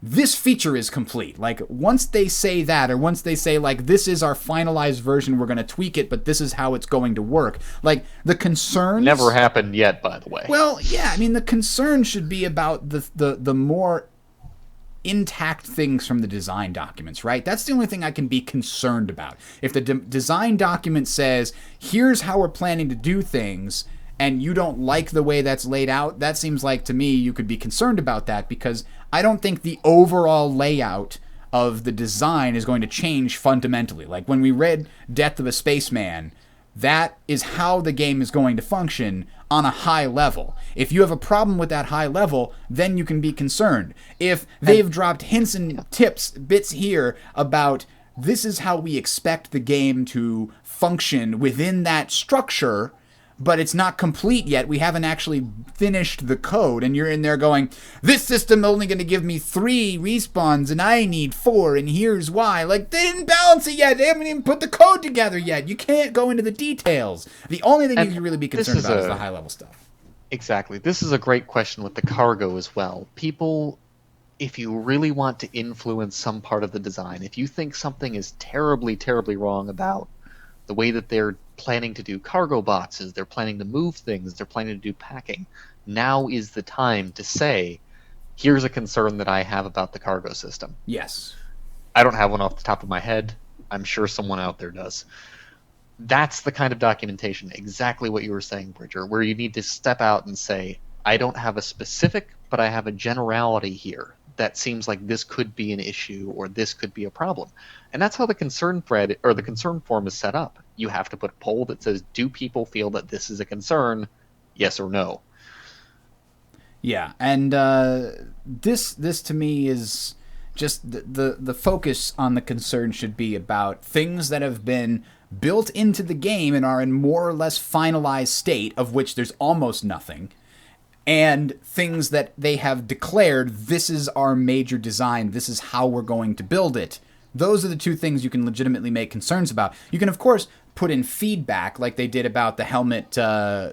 this feature is complete. Like, once they say that, or once they say, like, this is our finalized version, we're going to tweak it, but this is how it's going to work. Like, the concerns... Never happened yet, by the way. Well, yeah, I mean, the concern should be about the more intact things from the design documents, right? That's the only thing I can be concerned about. If the design document says, here's how we're planning to do things, and you don't like the way that's laid out, that seems like, to me, you could be concerned about that, because I don't think the overall layout of the design is going to change fundamentally. Like, when we read Death of a Spaceman, that is how the game is going to function on a high level. If you have a problem with that high level, then you can be concerned. If they've dropped hints and bits here about this is how we expect the game to function within that structure, but it's not complete yet, we haven't actually finished the code, and you're in there going, this system only going to give me 3 respawns, and I need 4, and here's why. Like, they didn't balance it yet, they haven't even put the code together yet, you can't go into the details. The only thing you can really be concerned about is the high-level stuff. Exactly. This is a great question with the cargo as well. People, if you really want to influence some part of the design, if you think something is terribly, terribly wrong about the way that they're planning to do cargo boxes, they're planning to move things, they're planning to do packing, now is the time to say, here's a concern that I have about the cargo system. Yes. I don't have one off the top of my head. I'm sure someone out there does. That's the kind of documentation, exactly what you were saying, Bridger, where you need to step out and say, I don't have a specific, but I have a generality here that seems like this could be an issue or this could be a problem. And that's how the concern thread or the concern form is set up. You have to put a poll that says, do people feel that this is a concern? Yes or no. Yeah, and this to me is just the focus on the concern should be about things that have been built into the game and are in more or less finalized state, of which there's almost nothing, and things that they have declared, this is our major design, this is how we're going to build it. Those are the two things you can legitimately make concerns about. You can, of course, put in feedback, like they did about the helmet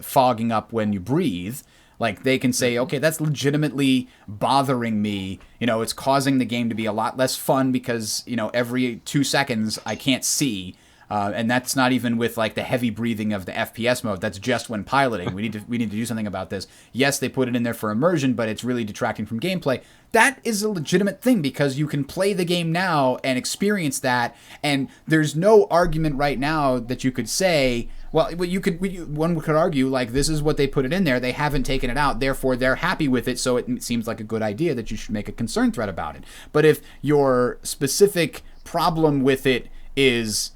fogging up when you breathe. Like, they can say, okay, that's legitimately bothering me. It's causing the game to be a lot less fun because, every 2 seconds I can't see. And that's not even with like the heavy breathing of the FPS mode. That's just when piloting. We need to do something about this. Yes, they put it in there for immersion, but it's really detracting from gameplay. That is a legitimate thing because you can play the game now and experience that. And there's no argument right now that you could say, well, one could argue like this is what they put it in there. They haven't taken it out. Therefore, they're happy with it. So it seems like a good idea that you should make a concern thread about it. But if your specific problem with it is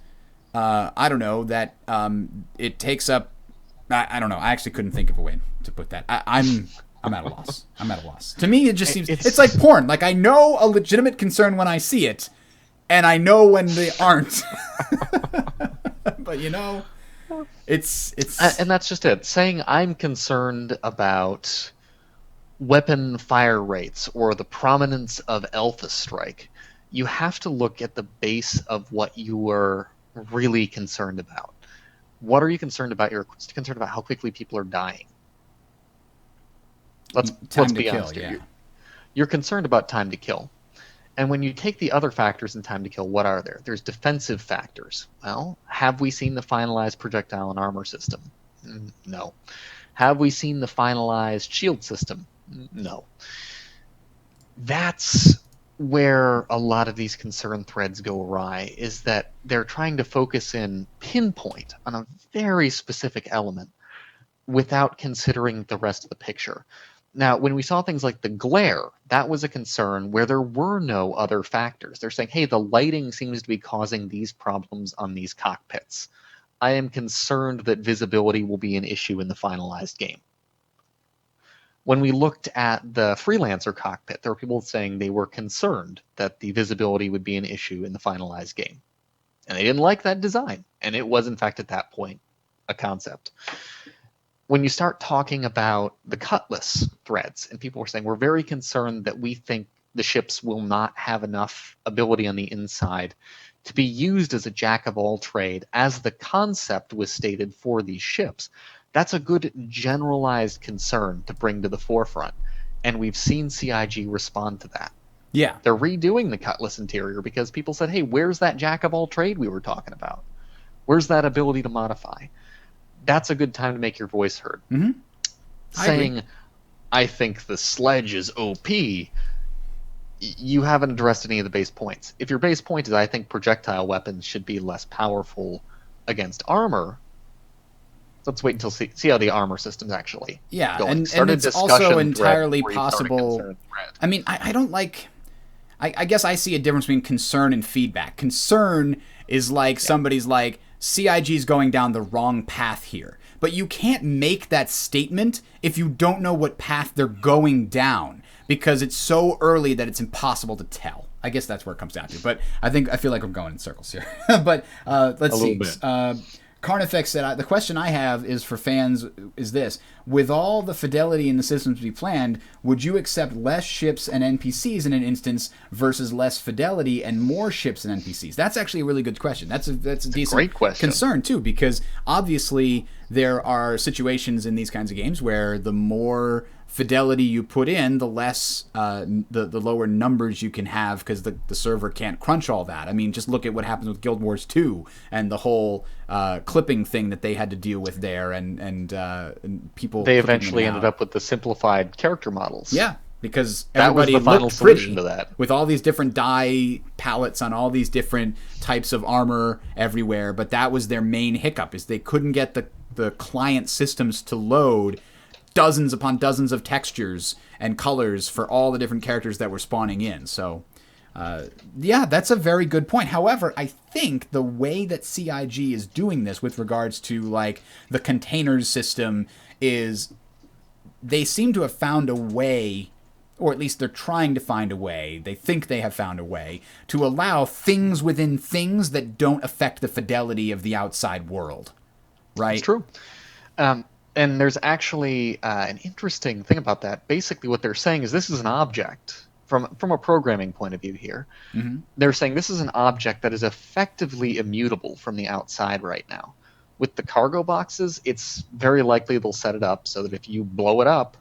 I don't know, that it takes up, I don't know, I actually couldn't think of a way to put that. I'm at a loss. I'm at a loss. To me, it just seems, it's like porn. Like, I know a legitimate concern when I see it, and I know when they aren't. But, it's... And that's just it. Saying I'm concerned about weapon fire rates or the prominence of Alpha Strike, you have to look at the base of what you were really concerned about? What are you concerned about? You're concerned about how quickly people are dying. Let's Time to be kill, honest here. yeah. You're concerned about time to kill. And when you take the other factors in time to kill, what are there? There's defensive factors. Well, have we seen the finalized projectile and armor system? No. Have we seen the finalized shield system? No. That's where a lot of these concern threads go awry, is that they're trying to focus in pinpoint on a very specific element without considering the rest of the picture. Now, when we saw things like the glare, that was a concern where there were no other factors. They're saying, hey, the lighting seems to be causing these problems on these cockpits. I am concerned that visibility will be an issue in the finalized game. When we looked at the Freelancer cockpit, there were people saying they were concerned that the visibility would be an issue in the finalized game. And they didn't like that design. And it was, in fact, at that point, a concept. When you start talking about the Cutlass threads, and people were saying, we're very concerned that we think the ships will not have enough ability on the inside to be used as a jack-of-all-trade, as the concept was stated for these ships. That's a good generalized concern to bring to the forefront, and we've seen CIG respond to that. Yeah. They're redoing the Cutlass interior because people said, hey, where's that jack-of-all-trade we were talking about? Where's that ability to modify? That's a good time to make your voice heard. Mm-hmm. Saying, I think the sledge is OP, you haven't addressed any of the base points. If your base point is, I think projectile weapons should be less powerful against armor, let's wait until see how the armor system's actually going. And it's also entirely possible. I mean, I don't like... I guess I see a difference between concern and feedback. Concern is like somebody's like, CIG's going down the wrong path here. But you can't make that statement if you don't know what path they're going down, because it's so early that it's impossible to tell. I guess that's where it comes down to. But I feel like I'm going in circles here. But let's see. Carnifex said, the question I have is for fans is this. With all the fidelity in the systems we planned, would you accept less ships and NPCs in an instance versus less fidelity and more ships and NPCs? That's actually a really good question. That's a decent great question. Concern, too, because obviously there are situations in these kinds of games where the more fidelity you put in, the less the lower numbers you can have, because the server can't crunch all that. I mean, just look at what happens with Guild Wars 2 and the whole clipping thing that they had to deal with there, and people. They eventually ended up with the simplified character models. Yeah, because that was everybody the final looked solution pretty to that. with all these different dye palettes on all these different types of armor everywhere. But that was their main hiccup, is they couldn't get the client systems to load dozens upon dozens of textures and colors for all the different characters that were spawning in. So, yeah, that's a very good point. However, I think the way that CIG is doing this with regards to, like, the containers system is they seem to have found a way, or at least they're trying to find a way, they think they have found a way, to allow things within things that don't affect the fidelity of the outside world. Right? It's true. And there's actually an interesting thing about that. Basically, what they're saying is this is an object from a programming point of view here. Mm-hmm. They're saying this is an object that is effectively immutable from the outside right now. With the cargo boxes, it's very likely they'll set it up so that if you blow it up,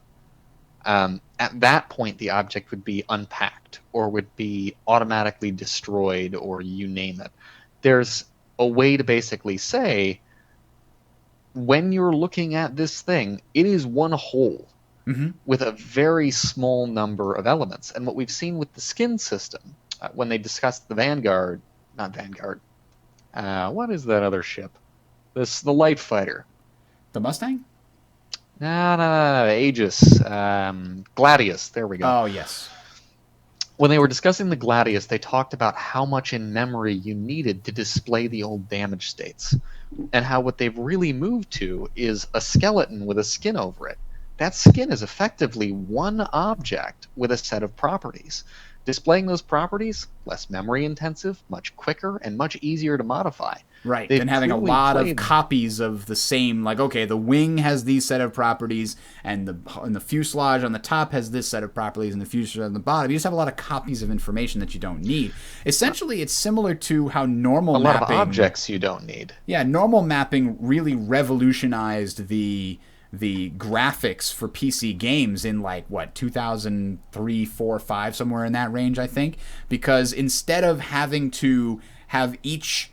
at that point the object would be unpacked or would be automatically destroyed, or you name it. There's a way to basically say, when you're looking at this thing, it is one whole with a very small number of elements. And what we've seen with the skin system, when they discussed the Vanguard, what is that other ship? The light fighter. The Mustang? No, Aegis. Gladius, there we go. Oh, yes. When they were discussing the Gladius, they talked about how much in memory you needed to display the old damage states, and how what they've really moved to is a skeleton with a skin over it. That skin is effectively one object with a set of properties. Displaying those properties, less memory intensive, much quicker, and much easier to modify. Right, They've and having a clearly lot of played- copies of the same, like, okay, the wing has these set of properties, and the fuselage on the top has this set of properties, and the fuselage on the bottom. You just have a lot of copies of information that you don't need. Essentially, it's similar to how normal a lot of mapping, objects you don't need. yeah, normal mapping really revolutionized the graphics for PC games in like what 2003, 4, 5, somewhere in that range, I think, because instead of having to have each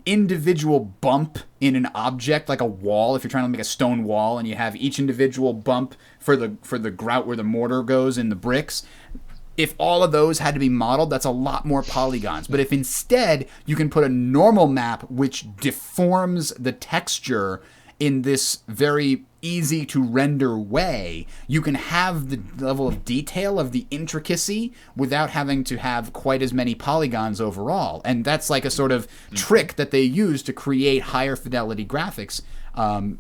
individual bump in an object, like a wall, if you're trying to make a stone wall and you have each individual bump for the grout where the mortar goes in the bricks, if all of those had to be modeled, that's a lot more polygons. But if instead you can put a normal map which deforms the texture in this very easy to render way, you can have the level of detail of the intricacy without having to have quite as many polygons overall. And that's like a sort of trick that they use to create higher fidelity graphics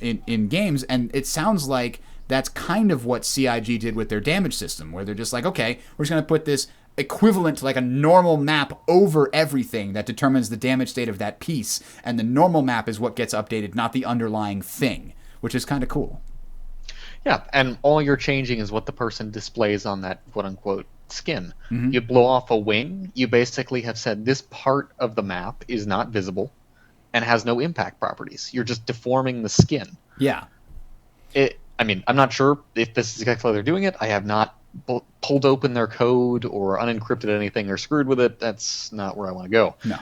in games. And it sounds like that's kind of what CIG did with their damage system, where they're just like, okay, we're just going to put this equivalent to like a normal map over everything that determines the damage state of that piece, and the normal map is what gets updated, not the underlying thing, which is kind of cool. Yeah, and all you're changing is what the person displays on that quote-unquote skin. You blow off a wing, you basically have said this part of the map is not visible and has no impact properties. You're just deforming the skin. Yeah. I mean, I'm not sure if this is exactly how they're doing it. I have not pulled open their code or unencrypted anything or screwed with it. That's not where I want to go. No.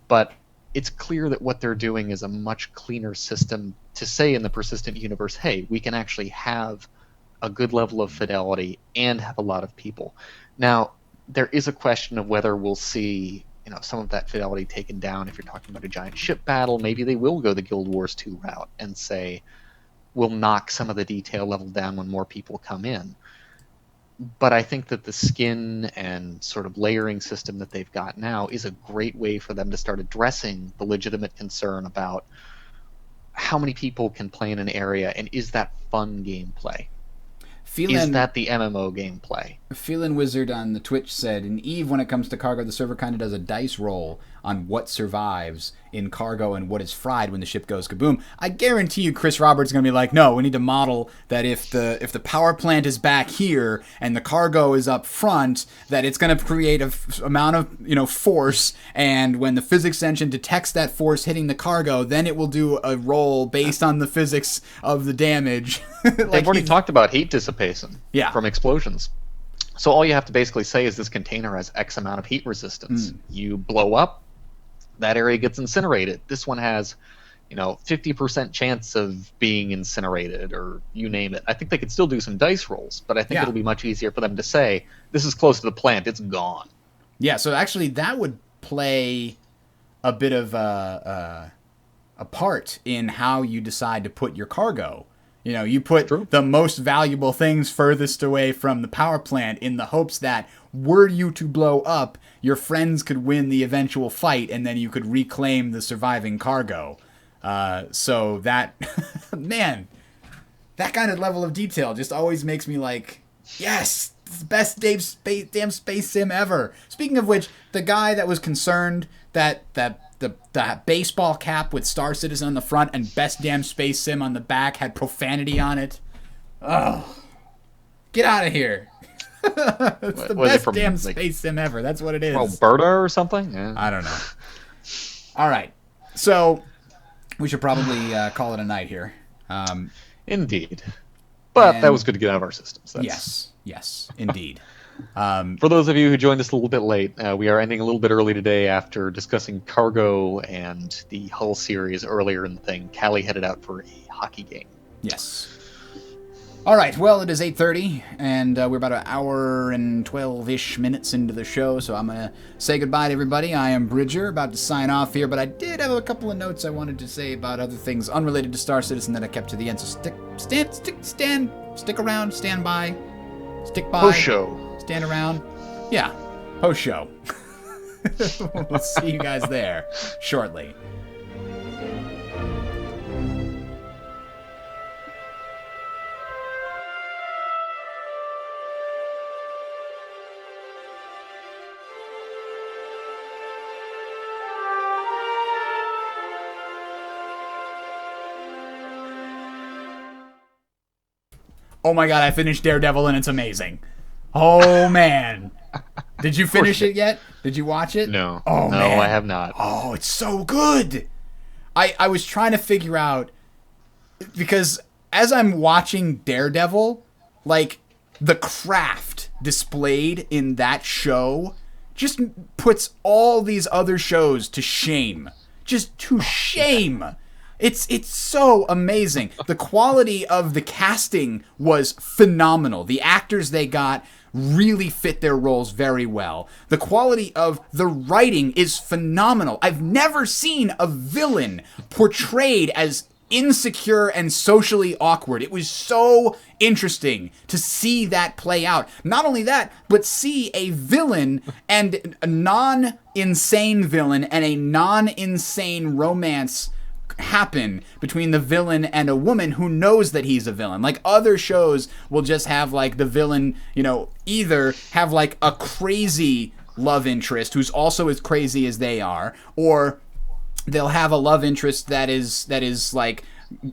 But it's clear that what they're doing is a much cleaner system to say in the persistent universe, hey, we can actually have a good level of fidelity and have a lot of people. Now, there is a question of whether we'll see some of that fidelity taken down. If you're talking about a giant ship battle, maybe they will go the Guild Wars 2 route and say, we'll knock some of the detail level down when more people come in. But I think that the skin and sort of layering system that they've got now is a great way for them to start addressing the legitimate concern about how many people can play in an area, and is that fun gameplay? Is that the MMO gameplay? Feelin Wizard on the Twitch said, in EVE, when it comes to cargo, the server kind of does a dice roll on what survives in cargo and what is fried when the ship goes kaboom. I guarantee you Chris Roberts is going to be like, no, we need to model that if the power plant is back here and the cargo is up front, that it's going to create a amount of force, and when the physics engine detects that force hitting the cargo, then it will do a roll based on the physics of the damage. They've already talked about heat dissipation from explosions. So all you have to basically say is this container has X amount of heat resistance. You blow up, that area gets incinerated. This one has, 50% chance of being incinerated, or you name it. I think they could still do some dice rolls, but I think it'll be much easier for them to say, this is close to the plant, it's gone. Yeah, so actually that would play a bit of a part in how you decide to put your cargo. You put the most valuable things furthest away from the power plant in the hopes that were you to blow up, your friends could win the eventual fight and then you could reclaim the surviving cargo. So that, man, that kind of level of detail just always makes me like, yes, it's the best damn space sim ever. Speaking of which, the guy that was concerned that the baseball cap with Star Citizen on the front and best damn space sim on the back had profanity on it. Oh, get out of here. It's the best damn space sim ever. That's what it is. Alberta or something? Yeah. I don't know. All right. So we should probably call it a night here. Indeed. But that was good to get out of our systems. Yes, indeed. For those of you who joined us a little bit late, we are ending a little bit early today after discussing Cargo and the Hull series earlier in the thing. Callie headed out for a hockey game. Yes. All right, well, it is 8:30, and we're about an hour and 12-ish minutes into the show, so I'm going to say goodbye to everybody. I am Bridger, about to sign off here, but I did have a couple of notes I wanted to say about other things unrelated to Star Citizen that I kept to the end, so stick around, stand by, stick by. Post-show. Stand around. Yeah, post-show. We'll see you guys there shortly. Oh my god, I finished Daredevil and it's amazing. Oh man. Did you finish it yet? Did you watch it? No. Oh no, man. I have not. Oh, it's so good. I was trying to figure out, because as I'm watching Daredevil, like, the craft displayed in that show just puts all these other shows to shame. Just to shame. It's so amazing. The quality of the casting was phenomenal. The actors they got really fit their roles very well. The quality of the writing is phenomenal. I've never seen a villain portrayed as insecure and socially awkward. It was so interesting to see that play out. Not only that, but see a villain and a non-insane villain and a non-insane romance happen between the villain and a woman who knows that he's a villain. Like, other shows will just have, like, the villain, you know, either have, like, a crazy love interest who's also as crazy as they are, or they'll have a love interest that is like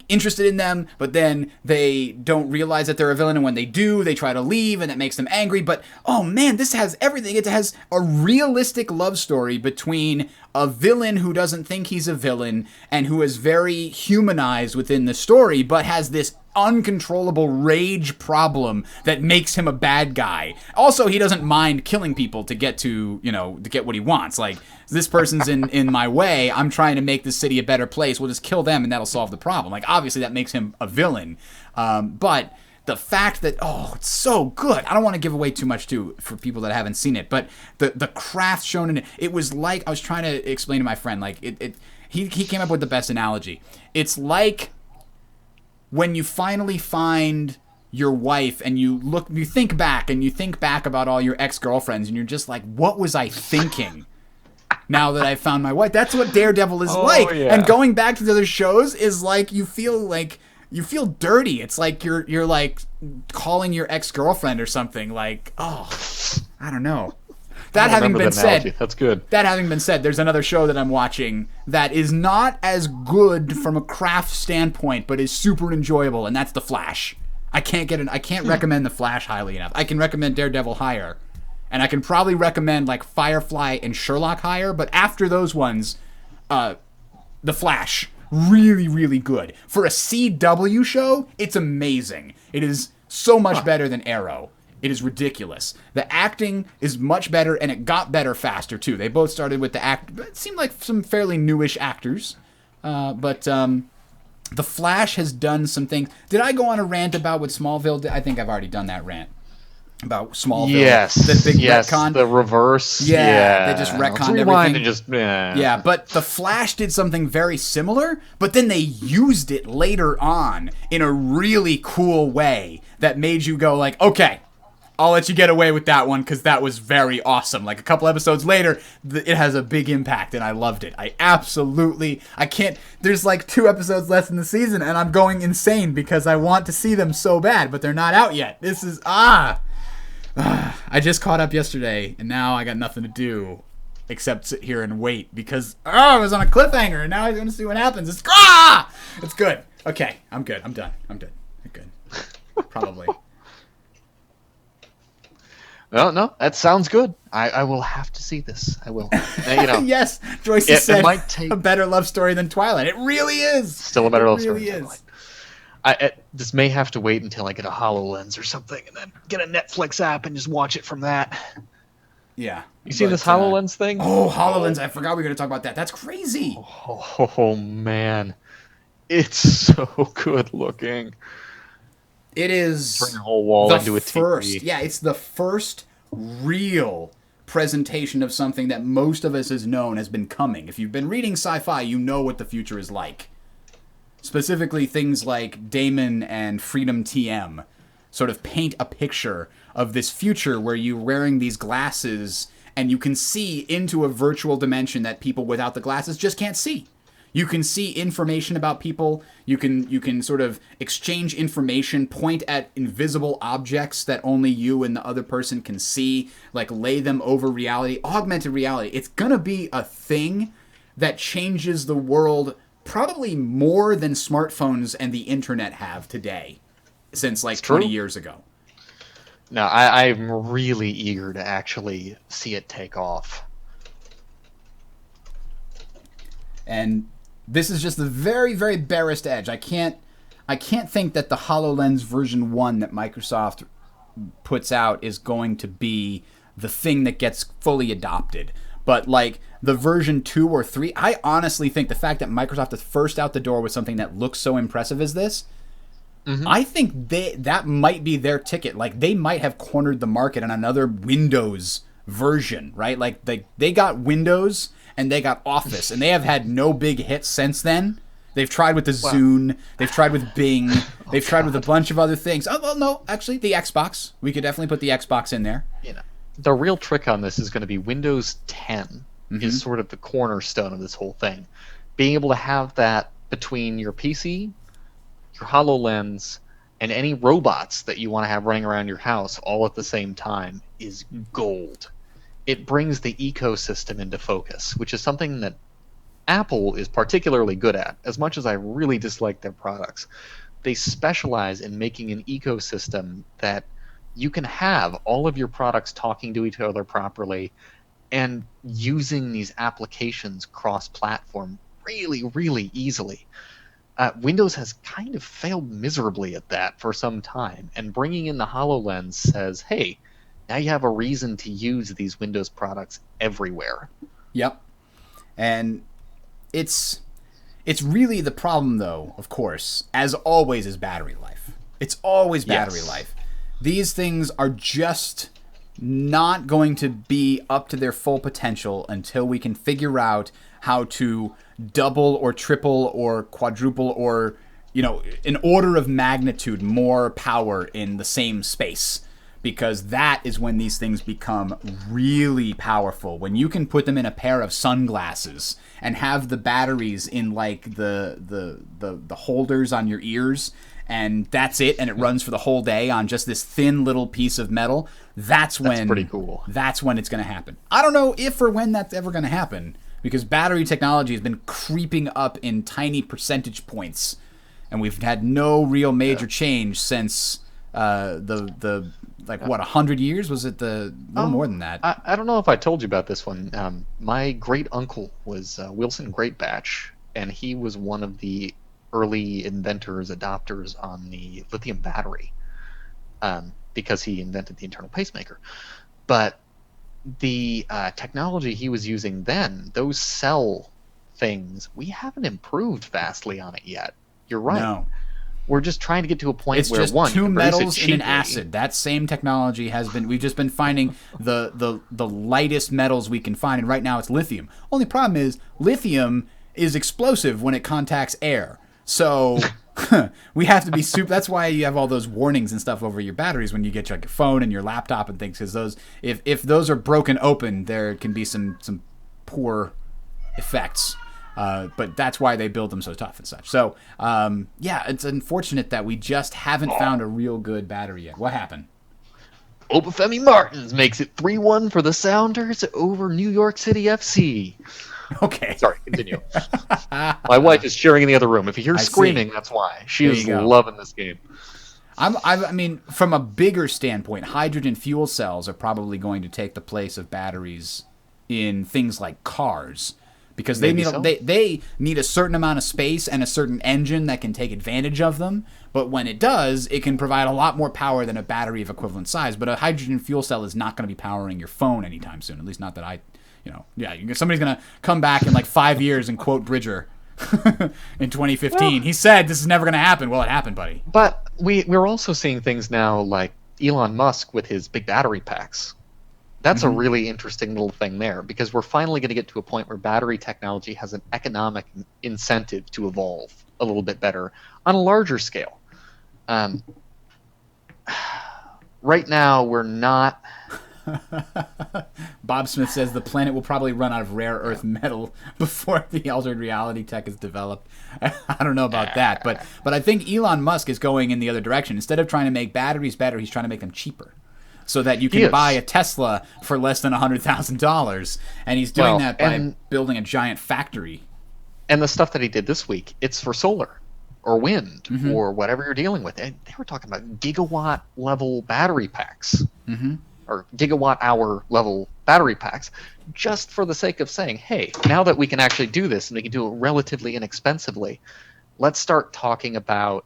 interested in them, but then they don't realize that they're a villain, and when they do, they try to leave, and that makes them angry. But oh man, this has everything. It has a realistic love story between a villain who doesn't think he's a villain and who is very humanized within the story, but has this uncontrollable rage problem that makes him a bad guy. Also, he doesn't mind killing people to get to, you know, to get what he wants. Like, this person's in my way, I'm trying to make this city a better place, we'll just kill them and that'll solve the problem. Like, obviously that makes him a villain. But the fact that, it's so good. I don't want to give away too much too for people that haven't seen it, but the craft shown in it, it was like, I was trying to explain to my friend, like, he came up with the best analogy. It's like when you finally find your wife and you think back about all your ex-girlfriends and you're just like, what was I thinking now that I found my wife? That's what Daredevil is like. Yeah. And going back to the other shows is like, you feel dirty. It's like you're like calling your ex-girlfriend or something, like, I don't know. That having been said, that's good. That having been said, there's another show that I'm watching that is not as good from a craft standpoint, but is super enjoyable, and that's The Flash. I can't recommend The Flash highly enough. I can recommend Daredevil higher, and I can probably recommend like Firefly and Sherlock higher, but after those ones, The Flash, really, really good. For a CW show, it's amazing. It is so much better than Arrow. It is ridiculous. The acting is much better, and it got better faster, too. They both started with it seemed like some fairly newish actors. But The Flash has done some things. Did I go on a rant about what Smallville did? I think I've already done that rant about Smallville. Yes. The big yes, retcon. the reverse. Yeah, they just Let's retconned rewind everything. and just, Yeah, but The Flash did something very similar, but then they used it later on in a really cool way that made you go like, okay, I'll let you get away with that one because that was very awesome. Like, a couple episodes later, it has a big impact, and I loved it. I can't, there's like 2 episodes left in the season, and I'm going insane because I want to see them so bad, but they're not out yet. This is, I just caught up yesterday, and now I got nothing to do except sit here and wait because, I was on a cliffhanger, and now I'm going to see what happens. It's good. Okay, I'm good. I'm done. I'm good. Probably. Well, no, that sounds good. I will have to see this. I will. You know, Yes, Joyce it said might take- a better love story than Twilight. It really is. still a better love story. really than is. Twilight. This may have to wait until I get a HoloLens or something, and then get a Netflix app and just watch it from that. Yeah. You seen But, this HoloLens thing? Oh, HoloLens. I forgot we were going to talk about that. That's crazy. Oh man, it's so good looking. It is Turn your whole wall the into a first. TV. Yeah, it's the first real presentation of something that most of us has known has been coming. If you've been reading sci-fi, you know what the future is like. Specifically, things like Damon and Freedom TM sort of paint a picture of this future where you're wearing these glasses and you can see into a virtual dimension that people without the glasses just can't see. You can see information about people. You can sort of exchange information, point at invisible objects that only you and the other person can see, like lay them over reality, augmented reality. It's gonna be a thing that changes the world probably more than smartphones and the internet have today. since like It's true. 20 years ago. No, I'm really eager to actually see it take off. And this is just the very, very barest edge. I can't think that the HoloLens version 1 that Microsoft puts out is going to be the thing that gets fully adopted. But like the version 2 or 3, I honestly think the fact that Microsoft is first out the door with something that looks so impressive as this, I think that might be their ticket. Like they might have cornered the market on another Windows version, right? Like they got Windows and they got Office, and they have had no big hits since then. They've tried with the Zune, they've tried with Bing, they've tried with a bunch of other things. Oh, well, no, actually, the Xbox. We could definitely put the Xbox in there. You know, the real trick on this is going to be Windows 10 is sort of the cornerstone of this whole thing. Being able to have that between your PC, your HoloLens, and any robots that you want to have running around your house all at the same time is gold. It brings the ecosystem into focus, which is something that Apple is particularly good at. As much as I really dislike their products, they specialize in making an ecosystem that you can have all of your products talking to each other properly and using these applications cross-platform really, really easily. Windows has kind of failed miserably at that for some time, and bringing in the HoloLens says, hey, now you have a reason to use these Windows products everywhere. Yep. And it's really the problem, though, of course, as always, is battery life. It's always battery life. These things are just not going to be up to their full potential until we can figure out how to double or triple or quadruple or, an order of magnitude more power in the same space. Because that is when these things become really powerful. When you can put them in a pair of sunglasses and have the batteries in like the holders on your ears, and that's it, and it runs for the whole day on just this thin little piece of metal, that's pretty cool. That's when it's going to happen. I don't know if or when that's ever going to happen, because battery technology has been creeping up in tiny percentage points, and we've had no real major change since the 100 years? Was it a little more than that? I don't know if I told you about this one. My great uncle was Wilson Greatbatch, and he was one of the early inventors, adopters on the lithium battery, because he invented the internal pacemaker. But the technology he was using then, those cell things, we haven't improved vastly on it yet. You're right. No. We're just trying to get to a point It's where just one, two you can produce it metals in an cheaply. acid. That same technology has been. We've just been finding the lightest metals we can find, and right now it's lithium. Only problem is lithium is explosive when it contacts air. So we have to be super. That's why you have all those warnings and stuff over your batteries when you get your phone and your laptop and things. Because those, if those are broken open, there can be some poor effects. But that's why they build them so tough and such. So, it's unfortunate that we just haven't found a real good battery yet. What happened? Obafemi Martins makes it 3-1 for the Sounders over New York City FC. Okay. Sorry, continue. My wife is cheering in the other room. If you hear screaming, that's why. She is loving this game. I mean, from a bigger standpoint, hydrogen fuel cells are probably going to take the place of batteries in things like cars. Because they need a certain amount of space and a certain engine that can take advantage of them. But when it does, it can provide a lot more power than a battery of equivalent size. But a hydrogen fuel cell is not going to be powering your phone anytime soon. At least not that somebody's going to come back in like 5 years and quote Bridger in 2015. He said this is never going to happen. Well, it happened, buddy. But we're also seeing things now like Elon Musk with his big battery packs. That's a really interesting little thing there, because we're finally going to get to a point where battery technology has an economic incentive to evolve a little bit better on a larger scale. Right now, we're not... Bob Smith says the planet will probably run out of rare earth metal before the altered reality tech is developed. I don't know about that, but I think Elon Musk is going in the other direction. Instead of trying to make batteries better, he's trying to make them cheaper, so that you can buy a Tesla for less than $100,000, and he's doing that by building a giant factory. And the stuff that he did this week, it's for solar. or wind or whatever you're dealing with. And they were talking about gigawatt level battery packs or gigawatt hour level battery packs, just for the sake of saying, hey, now that we can actually do this and we can do it relatively inexpensively, let's start talking about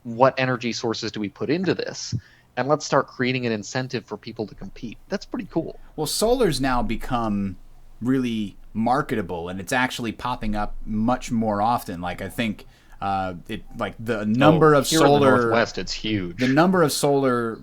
what energy sources do we put into this, and let's start creating an incentive for people to compete. That's pretty cool. Well, solar's now become really marketable, and it's actually popping up much more often. Like, I think the number of here solar in the Northwest, it's huge. the number of solar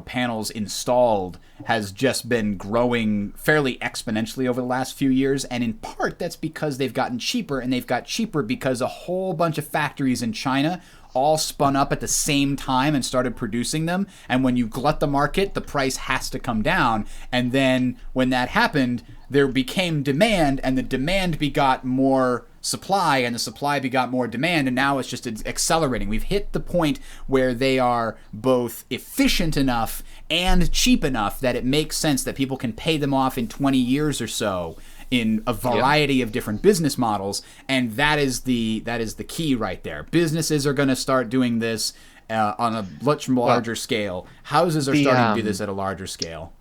panels installed has just been growing fairly exponentially over the last few years, and in part that's because they've gotten cheaper, and they've got cheaper because a whole bunch of factories in China all spun up at the same time and started producing them. And when you glut the market, the price has to come down. And then when that happened, there became demand, and the demand begot more supply, and the supply begot more demand, and now it's just accelerating. We've hit the point where they are both efficient enough and cheap enough that it makes sense that people can pay them off in 20 years or so in a variety of different business models, and that is the key right there. Businesses are going to start doing this on a much larger scale. Houses are starting to do this at a larger scale.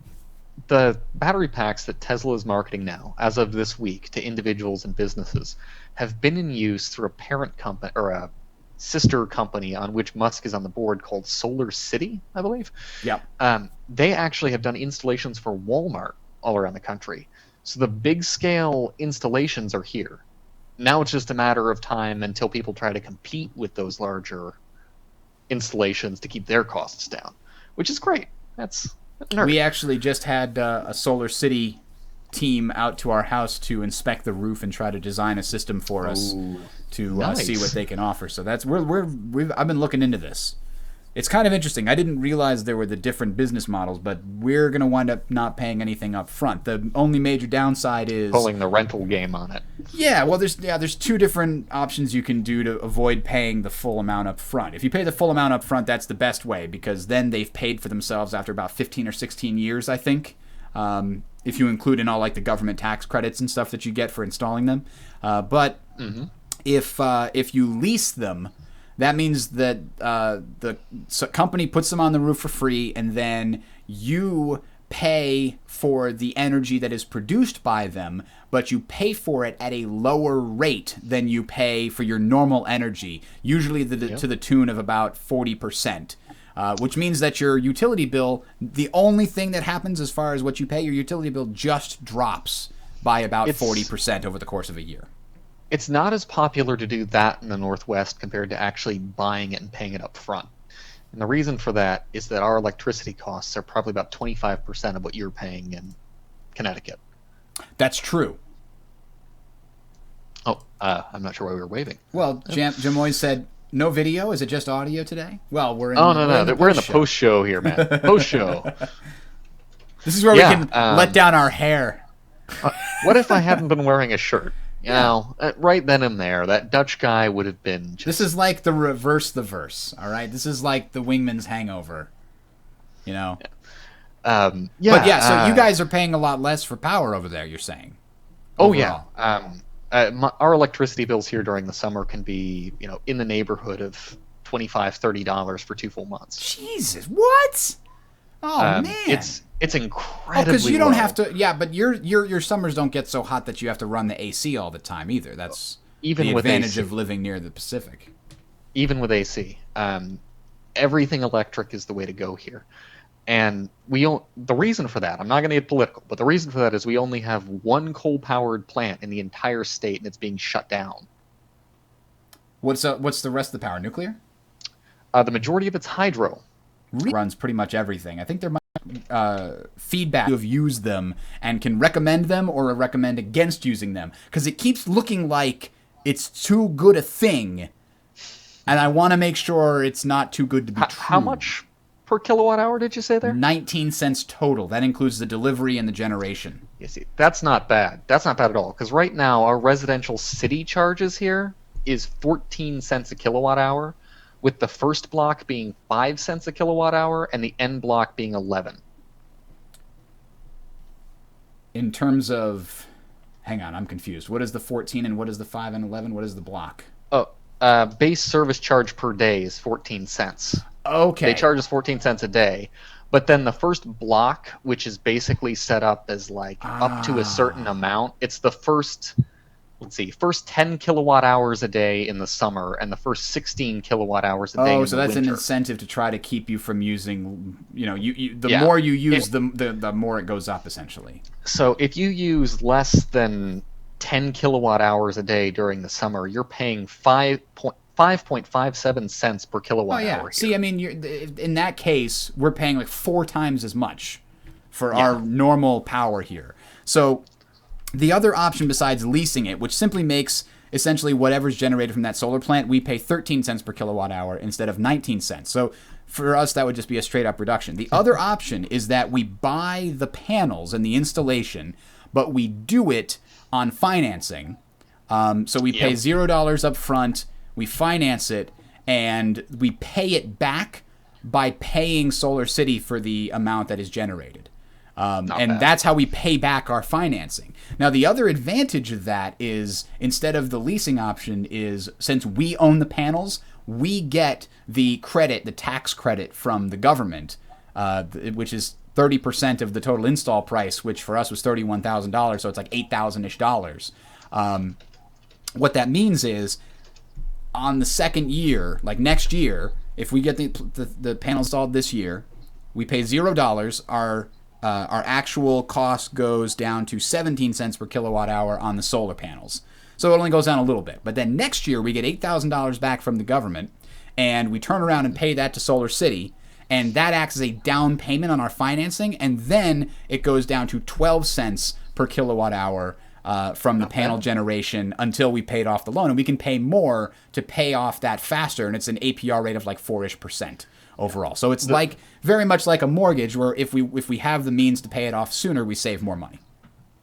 The battery packs that Tesla is marketing now, as of this week, to individuals and businesses, have been in use through a parent company or a sister company on which Musk is on the board called Solar City, I believe. Yep. They actually have done installations for Walmart all around the country. So the big scale installations are here. Now it's just a matter of time until people try to compete with those larger installations to keep their costs down, which is great. That's nerd. We actually just had a Solar City team out to our house to inspect the roof and try to design a system for us to nice. see what they can offer. So that's I've been looking into this. It's kind of interesting. I didn't realize there were the different business models, but we're going to wind up not paying anything up front. The only major downside is pulling the rental game on it. Yeah, well, there's two different options you can do to avoid paying the full amount up front. If you pay the full amount up front, that's the best way, because then they've paid for themselves after about 15 or 16 years, I think, if you include in all like the government tax credits and stuff that you get for installing them. But if you lease them, that means that the company puts them on the roof for free, and then you pay for the energy that is produced by them, but you pay for it at a lower rate than you pay for your normal energy, usually to the tune of about 40%, which means that your utility bill, the only thing that happens as far as what you pay, your utility bill just drops by about 40% over the course of a year. It's not as popular to do that in the Northwest compared to actually buying it and paying it up front. And the reason for that is that our electricity costs are probably about 25% of what you're paying in Connecticut. That's true. Oh, I'm not sure why we were waving. Well, Jamoy said, no video? Is it just audio today? Well, we're in we're in the post show here, man. Post show. This is where we can let down our hair. What if I hadn't been wearing a shirt? You know, right then and there, that Dutch guy would have been just... This is like the reverse the verse, all right? This is like the Wingman's Hangover, you know? But so you guys are paying a lot less for power over there, you're saying? Overall. Our electricity bills here during the summer can be, in the neighborhood of $25, $30 for 2 full months. Jesus, what? Oh, man. It's incredibly because you don't low. have to. Yeah, but your summers don't get so hot that you have to run the AC all the time either. That's even the with advantage AC. of living near the Pacific. Even with AC, everything electric is the way to go here. And the reason for that, I'm not going to get political, but the reason for that is we only have one coal-powered plant in the entire state, and it's being shut down. What's the rest of the power? Nuclear? The majority of it's hydro. Runs pretty much everything. I think there might feedback who have used them and can recommend them or recommend against using them, because it keeps looking like it's too good a thing, and I want to make sure it's not too good to be true. How much per kilowatt hour did you say there? 19 cents total. That includes the delivery and the generation. You see, that's not bad. That's not bad at all, because right now our residential city charges here is 14 cents a kilowatt hour, with the first block being 5 cents a kilowatt hour and the end block being 11. In terms of... Hang on, I'm confused. What is the 14 and what is the 5 and 11? What is the block? Oh, base service charge per day is 14 cents. Okay. They charge us 14 cents a day. But then the first block, which is basically set up as like up to a certain amount, it's the first 10 kilowatt hours a day in the summer and the first 16 kilowatt hours a day in the winter. Oh, so that's an incentive to try to keep you from using, the Yeah. more you use, the more it goes up, essentially. So if you use less than 10 kilowatt hours a day during the summer, you're paying 5.57 cents per kilowatt hour. Here. See, I mean, in that case, we're paying like 4 times as much for our normal power here. So the other option besides leasing it, which simply makes essentially whatever's generated from that solar plant, we pay 13 cents per kilowatt hour instead of 19 cents. So for us, that would just be a straight up reduction. The other option is that we buy the panels and the installation, but we do it on financing. So we pay $0 up front, we finance it, and we pay it back by paying Solar City for the amount that is generated. And that's how we pay back our financing. Now, the other advantage of that is, instead of the leasing option, is since we own the panels, we get the credit, the tax credit from the government, which is 30% of the total install price, which for us was $31,000, so it's like $8,000-ish dollars. What that means is, on the second year, like next year, if we get the panel installed this year, we pay $0. Our actual cost goes down to 17 cents per kilowatt hour on the solar panels. So it only goes down a little bit. But then next year, we get $8,000 back from the government, and we turn around and pay that to Solar City, and that acts as a down payment on our financing, and then it goes down to 12 cents per kilowatt hour from the panel generation until we paid off the loan. And we can pay more to pay off that faster, and it's an APR rate of like 4-ish% overall. So it's like very much like a mortgage, where if we have the means to pay it off sooner, we save more money.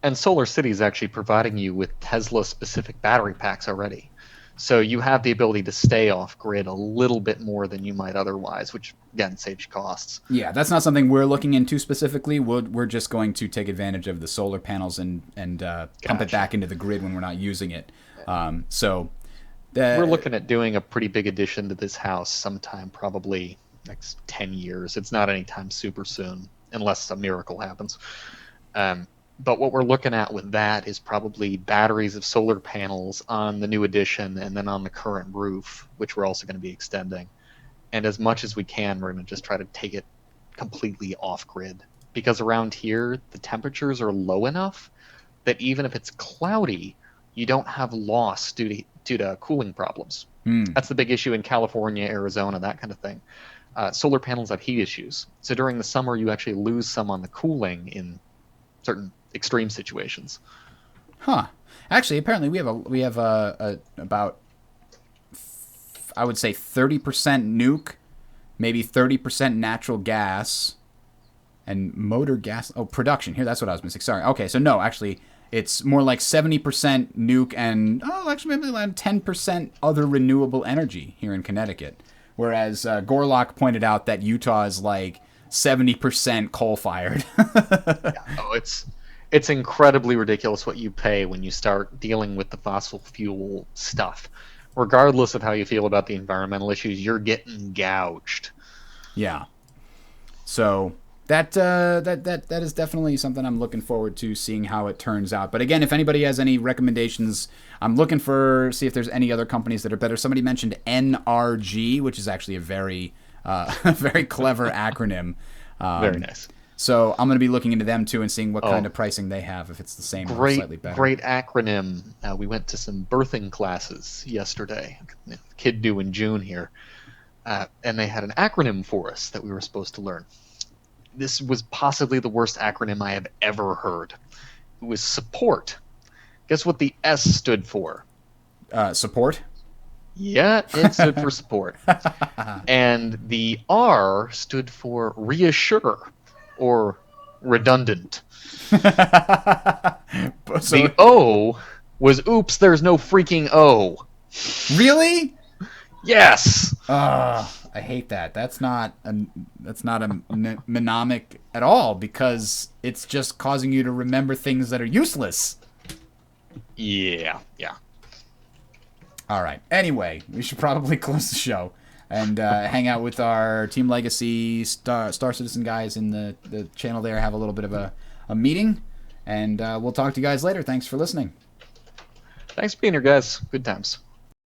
And Solar City is actually providing you with Tesla-specific battery packs already. So you have the ability to stay off-grid a little bit more than you might otherwise, which, again, saves costs. Yeah, that's not something we're looking into specifically. We're just going to take advantage of the solar panels and pump it back into the grid when we're not using it. We're looking at doing a pretty big addition to this house sometime, probably next 10 years. It's not anytime super soon, unless a miracle happens. But what we're looking at with that is probably batteries of solar panels on the new addition and then on the current roof, which we're also going to be extending. And as much as we can, we're going to just try to take it completely off-grid. Because around here, the temperatures are low enough that even if it's cloudy, you don't have loss due to cooling problems. That's the big issue in California, Arizona, that kind of thing. Solar panels have heat issues. So during the summer, you actually lose some on the cooling in certain extreme situations. Actually, apparently we have about, I would say, 30% nuke, maybe 30% natural gas, and motor gas. Oh, production. Here, that's what I was missing. Sorry. Okay, so no, actually, it's more like 70% nuke and, actually maybe like 10% other renewable energy here in Connecticut. Whereas Gorlock pointed out that Utah is like 70% coal-fired. It's incredibly ridiculous what you pay when you start dealing with the fossil fuel stuff. Regardless of how you feel about the environmental issues, you're getting gouged. Yeah. So that is definitely something I'm looking forward to seeing how it turns out. But again, if anybody has any recommendations, I'm looking see if there's any other companies that are better. Somebody mentioned NRG, which is actually a very very clever acronym. Very nice. So I'm going to be looking into them too and seeing what kind of pricing they have, if it's the same or slightly better. Great acronym. We went to some birthing classes yesterday. Kid due in June here. And they had an acronym for us that we were supposed to learn. This was possibly the worst acronym I have ever heard. It was support. Guess what the S stood for? Support? Yeah, it stood for support. And the R stood for reassure. Or redundant. The O was oops, there's no freaking O. Really? Yes. I hate that. That's not a mnemonic at all, because it's just causing you to remember things that are useless. Yeah. All right. Anyway, we should probably close the show and hang out with our Team Legacy Star Citizen guys in the channel there, have a little bit of a meeting, and we'll talk to you guys later. Thanks for listening. Thanks for being here, guys. Good times.